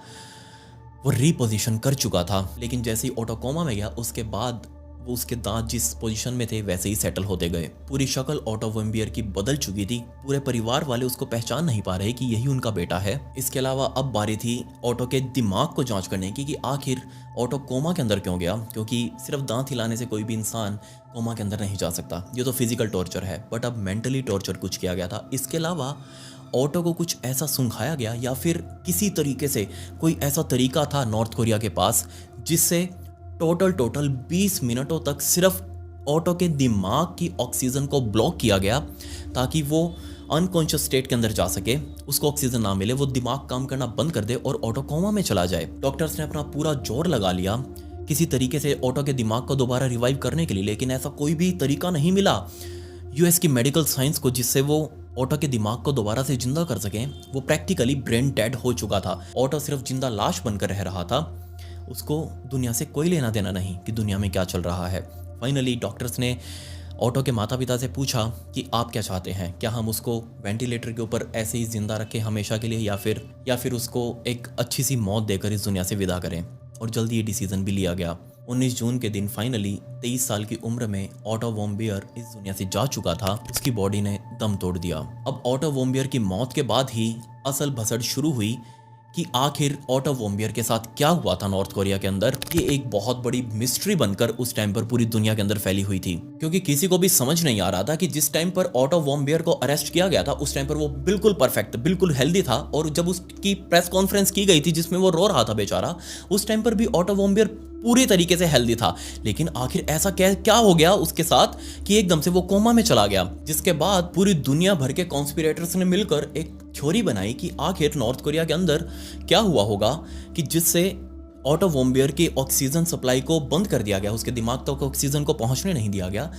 वो रीपोजिशन कर चुका था। लेकिन जैसे ही ऑटो कोमा में गया उसके बाद वो उसके दांत जिस पोजीशन में थे वैसे ही सेटल होते गए। पूरी शक्ल ऑटो वॉम्बियर की बदल चुकी थी। पूरे परिवार वाले उसको पहचान नहीं पा रहे कि यही उनका बेटा है। इसके अलावा अब बारी थी ऑटो के दिमाग को जांच करने की कि आखिर ऑटो कोमा के अंदर क्यों गया, क्योंकि सिर्फ दांत हिलाने से कोई भी इंसान कोमा के अंदर नहीं जा सकता। ये तो फिजिकल टॉर्चर है, बट अब मेंटली टॉर्चर कुछ किया गया था। इसके अलावा ऑटो को कुछ ऐसा सुंघाया गया या फिर किसी तरीके से कोई ऐसा तरीका था नॉर्थ कोरिया के पास जिससे टोटल 20 मिनटों तक सिर्फ ऑटो के दिमाग की ऑक्सीजन को ब्लॉक किया गया ताकि वो अनकॉन्शियस स्टेट के अंदर जा सके, उसको ऑक्सीजन ना मिले, वो दिमाग काम करना बंद कर दे और ऑटो कोमा में चला जाए। डॉक्टर्स ने अपना पूरा जोर लगा लिया किसी तरीके से ऑटो के दिमाग को दोबारा रिवाइव करने के लिए, लेकिन ऐसा कोई भी तरीका नहीं मिला यूएस की मेडिकल साइंस को जिससे वो ऑटो के दिमाग को दोबारा से जिंदा कर सकें। वो प्रैक्टिकली ब्रेन डेड हो चुका था। ऑटो सिर्फ जिंदा लाश बनकर रह रहा था। उसको दुनिया से कोई लेना देना नहीं कि दुनिया में क्या चल रहा है। फाइनली डॉक्टर्स ने ऑटो के माता पिता से पूछा कि आप क्या चाहते हैं, क्या हम उसको वेंटिलेटर के ऊपर ऐसे ही जिंदा रखें हमेशा के लिए या फिर उसको एक अच्छी सी मौत देकर इस दुनिया से विदा करें। और जल्दी ये डिसीजन भी लिया गया। 19 जून के दिन फाइनली 23 साल की उम्र में ऑटो वॉम्बियर इस दुनिया से जा चुका था। उसकी बॉडी ने दम तोड़ दिया। अब ऑटो वॉम्बियर की मौत के बाद ही असल भसड़ शुरू हुई कि आखिर ऑटो वॉम्बियर के साथ क्या हुआ था नॉर्थ कोरिया के अंदर। ये एक बहुत बड़ी मिस्ट्री बनकर उस टाइम पर पूरी दुनिया के अंदर फैली हुई थी, क्योंकि किसी को भी समझ नहीं आ रहा था कि जिस टाइम पर ऑटो वॉम्बियर को अरेस्ट किया गया था उस टाइम पर वो बिल्कुल परफेक्ट, बिल्कुल हेल्दी था। और जब उसकी प्रेस कॉन्फ्रेंस की गई थी जिसमें वो रो रहा था बेचारा, उस टाइम पर भी ऑटो वॉम्बियर पूरी तरीके से हेल्दी था। लेकिन आखिर ऐसा क्या हो गया उसके साथ कि एकदम से वो कोमा में चला गया, जिसके बाद पूरी दुनिया भर के कॉन्स्पिरेटर्स ने मिलकर एक थ्योरी बनाई कि आखिर नॉर्थ कोरिया के अंदर क्या हुआ होगा कि जिससे ऑटो वॉम्बियर की ऑक्सीजन सप्लाई को बंद कर दिया गया, उसके दिमाग तक ऑक्सीजन को पहुंचने नहीं दिया गया।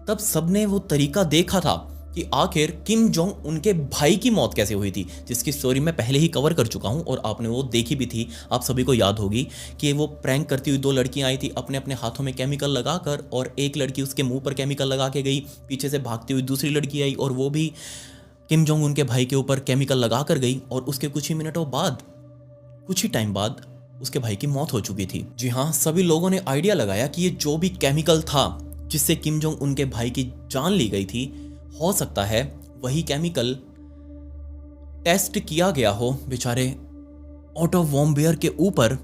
तब सबने वो तरीका देखा था कि आखिर किम जोंग उनके भाई की मौत कैसे हुई थी, जिसकी स्टोरी मैं पहले ही कवर कर चुका हूं और आपने वो देखी भी थी। आप सभी को याद होगी कि वो प्रैंक करती हुई 2 लड़कियां आई थी अपने अपने हाथों में केमिकल लगाकर, और एक लड़की उसके मुंह पर केमिकल लगा के गई, पीछे से भागती हुई दूसरी लड़की आई और वो भी किम जोंग उनके भाई के ऊपर केमिकल लगा कर गई। और उसके कुछ ही टाइम बाद उसके भाई की मौत हो चुकी थी। जी हाँ, सभी लोगों ने आइडिया लगाया कि ये जो भी केमिकल था जिससे किम जोंग उनके भाई की जान ली गई थी, हो सकता है वही केमिकल टेस्ट किया गया हो बेचारे ऑटो वॉम्बियर के ऊपर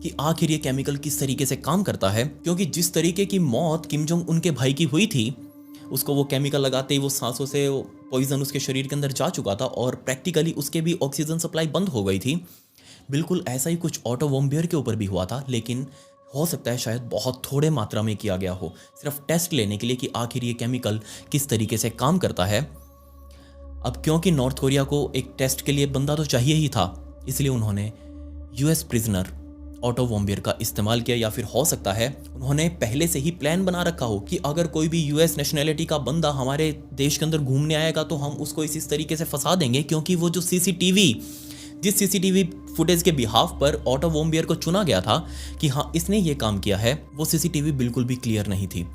कि आखिर ये केमिकल किस तरीके से काम करता है। क्योंकि जिस तरीके की मौत किम जोंग उनके भाई की हुई थी, उसको वो केमिकल लगाते ही वो सांसों से पॉइजन उसके शरीर के अंदर जा चुका था और प्रैक्टिकली उसके भी ऑक्सीजन सप्लाई बंद हो गई थी। बिल्कुल ऐसा ही कुछ ऑटो वॉम्बियर के ऊपर भी हुआ था, लेकिन हो सकता है शायद बहुत थोड़े मात्रा में किया गया हो, सिर्फ टेस्ट लेने के लिए कि आखिर ये केमिकल किस तरीके से काम करता है। अब क्योंकि नॉर्थ कोरिया को एक टेस्ट के लिए बंदा तो चाहिए ही था, इसलिए उन्होंने यूएस प्रिजनर ऑटो वॉम्बियर का इस्तेमाल किया। या फिर हो सकता है उन्होंने पहले से ही प्लान बना रखा हो कि अगर कोई भी यूएस नेशनैलिटी का बंदा हमारे देश के अंदर घूमने आएगा तो हम उसको इस तरीके से फंसा देंगे, क्योंकि वो जो जिस सीसीटीवी फुटेज के बिहाफ पर ऑटो वॉम्बियर को चुना गया था कि हाँ इसने ये काम किया है, वो सीसीटीवी बिल्कुल भी क्लियर नहीं थी।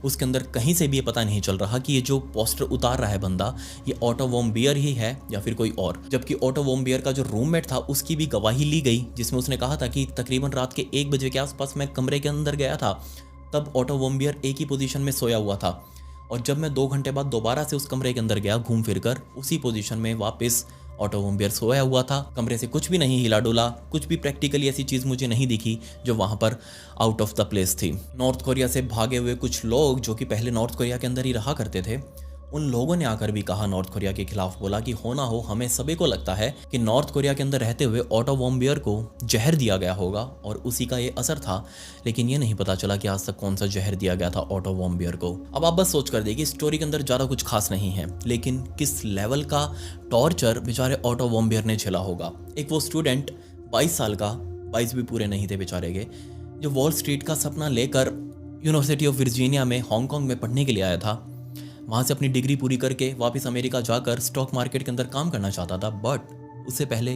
उसके अंदर कहीं से भी ये पता नहीं चल रहा कि ये जो पोस्टर उतार रहा है बंदा, ये ऑटो वॉम्बियर ही है या फिर कोई और। जबकि ऑटो वॉम्बियर का जो रूममेट था उसकी भी गवाही ली गई, जिसमें उसने कहा था कि तकरीबन रात के 1 बजे के आसपास मैं कमरे के अंदर गया था, तब ऑटो वॉम्बियर एक ही पोजीशन में सोया हुआ था, और जब मैं 2 घंटे बाद दोबारा से उस कमरे के अंदर गया घूम फिर कर, उसी पोजीशन में वापस ऑटो वॉम्बियर सोया हुआ था। कमरे से कुछ भी नहीं हिला डोला, कुछ भी प्रैक्टिकली ऐसी चीज़ मुझे नहीं दिखी जो वहाँ पर आउट ऑफ द प्लेस थी। नॉर्थ कोरिया से भागे हुए कुछ लोग जो कि पहले नॉर्थ कोरिया के अंदर ही रहा करते थे, उन लोगों ने आकर भी कहा नॉर्थ कोरिया के खिलाफ, बोला कि हो ना हो हमें सभी को लगता है कि नॉर्थ कोरिया के अंदर रहते हुए ऑटो वॉम्बियर को जहर दिया गया होगा और उसी का ये असर था। लेकिन ये नहीं पता चला कि आज तक कौन सा जहर दिया गया था ऑटो वॉम्बियर को। अब आप बस सोच कर देखिए, स्टोरी के अंदर ज़्यादा कुछ खास नहीं है, लेकिन किस लेवल का टॉर्चर बेचारे ऑटो वॉम्बियर ने झेला होगा। एक वो स्टूडेंट 22 साल का, 22 भी पूरे नहीं थे बेचारे के, जो वॉल स्ट्रीट का सपना लेकर यूनिवर्सिटी ऑफ वर्जीनिया में हांगकांग में पढ़ने के लिए आया था। वहाँ से अपनी डिग्री पूरी करके वापस अमेरिका जाकर स्टॉक मार्केट के अंदर काम करना चाहता था। बट उससे पहले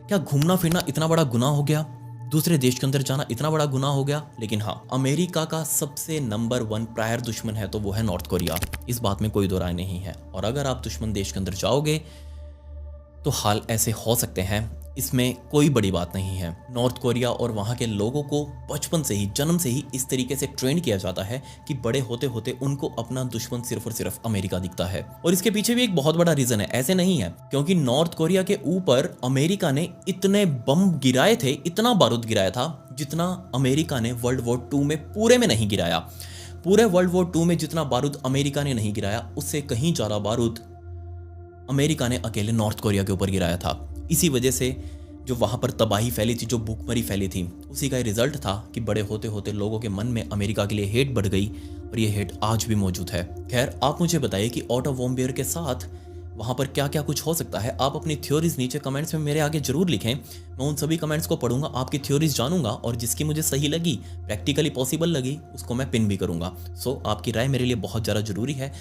क्या घूमना फिरना इतना बड़ा गुनाह हो गया? दूसरे देश के अंदर जाना इतना बड़ा गुनाह हो गया। लेकिन हाँ, अमेरिका का सबसे नंबर 1 प्रायर दुश्मन है तो वो है नॉर्थ कोरिया। इस बात में कोई दो राय नहीं है। और अगर आप दुश्मन देश के अंदर जाओगे तो हाल ऐसे हो सकते हैं, इसमें कोई बड़ी बात नहीं है। नॉर्थ कोरिया और वहाँ के लोगों को बचपन से ही, जन्म से ही इस तरीके से ट्रेन किया जाता है कि बड़े होते होते उनको अपना दुश्मन सिर्फ और सिर्फ अमेरिका दिखता है। और इसके पीछे भी एक बहुत बड़ा रीजन है, ऐसे नहीं है क्योंकि नॉर्थ कोरिया के ऊपर अमेरिका ने इतने बम गिराए थे, इतना बारूद गिराया था जितना अमेरिका ने वर्ल्ड वॉर 2 में पूरे में नहीं गिराया। पूरे वर्ल्ड वॉर 2 में जितना बारूद अमेरिका ने नहीं गिराया, उससे कहीं ज्यादा बारूद अमेरिका ने अकेले नॉर्थ कोरिया के ऊपर गिराया था। इसी वजह से जो वहाँ पर तबाही फैली थी, जो भूखमरी फैली थी, उसी का रिजल्ट था कि बड़े होते होते लोगों के मन में अमेरिका के लिए हेट बढ़ गई और ये हेट आज भी मौजूद है। खैर, आप मुझे बताइए कि ऑटो वॉर्म बियर के साथ वहाँ पर क्या क्या कुछ हो सकता है। आप अपनी थ्योरीज नीचे कमेंट्स में मेरे आगे जरूर लिखें। मैं उन सभी कमेंट्स को पढ़ूंगा, आपकी थ्योरीज जानूंगा और जिसकी मुझे सही लगी, प्रैक्टिकली पॉसिबल लगी, उसको मैं पिन भी करूंगा। सो आपकी राय मेरे लिए बहुत ज़्यादा जरूरी है।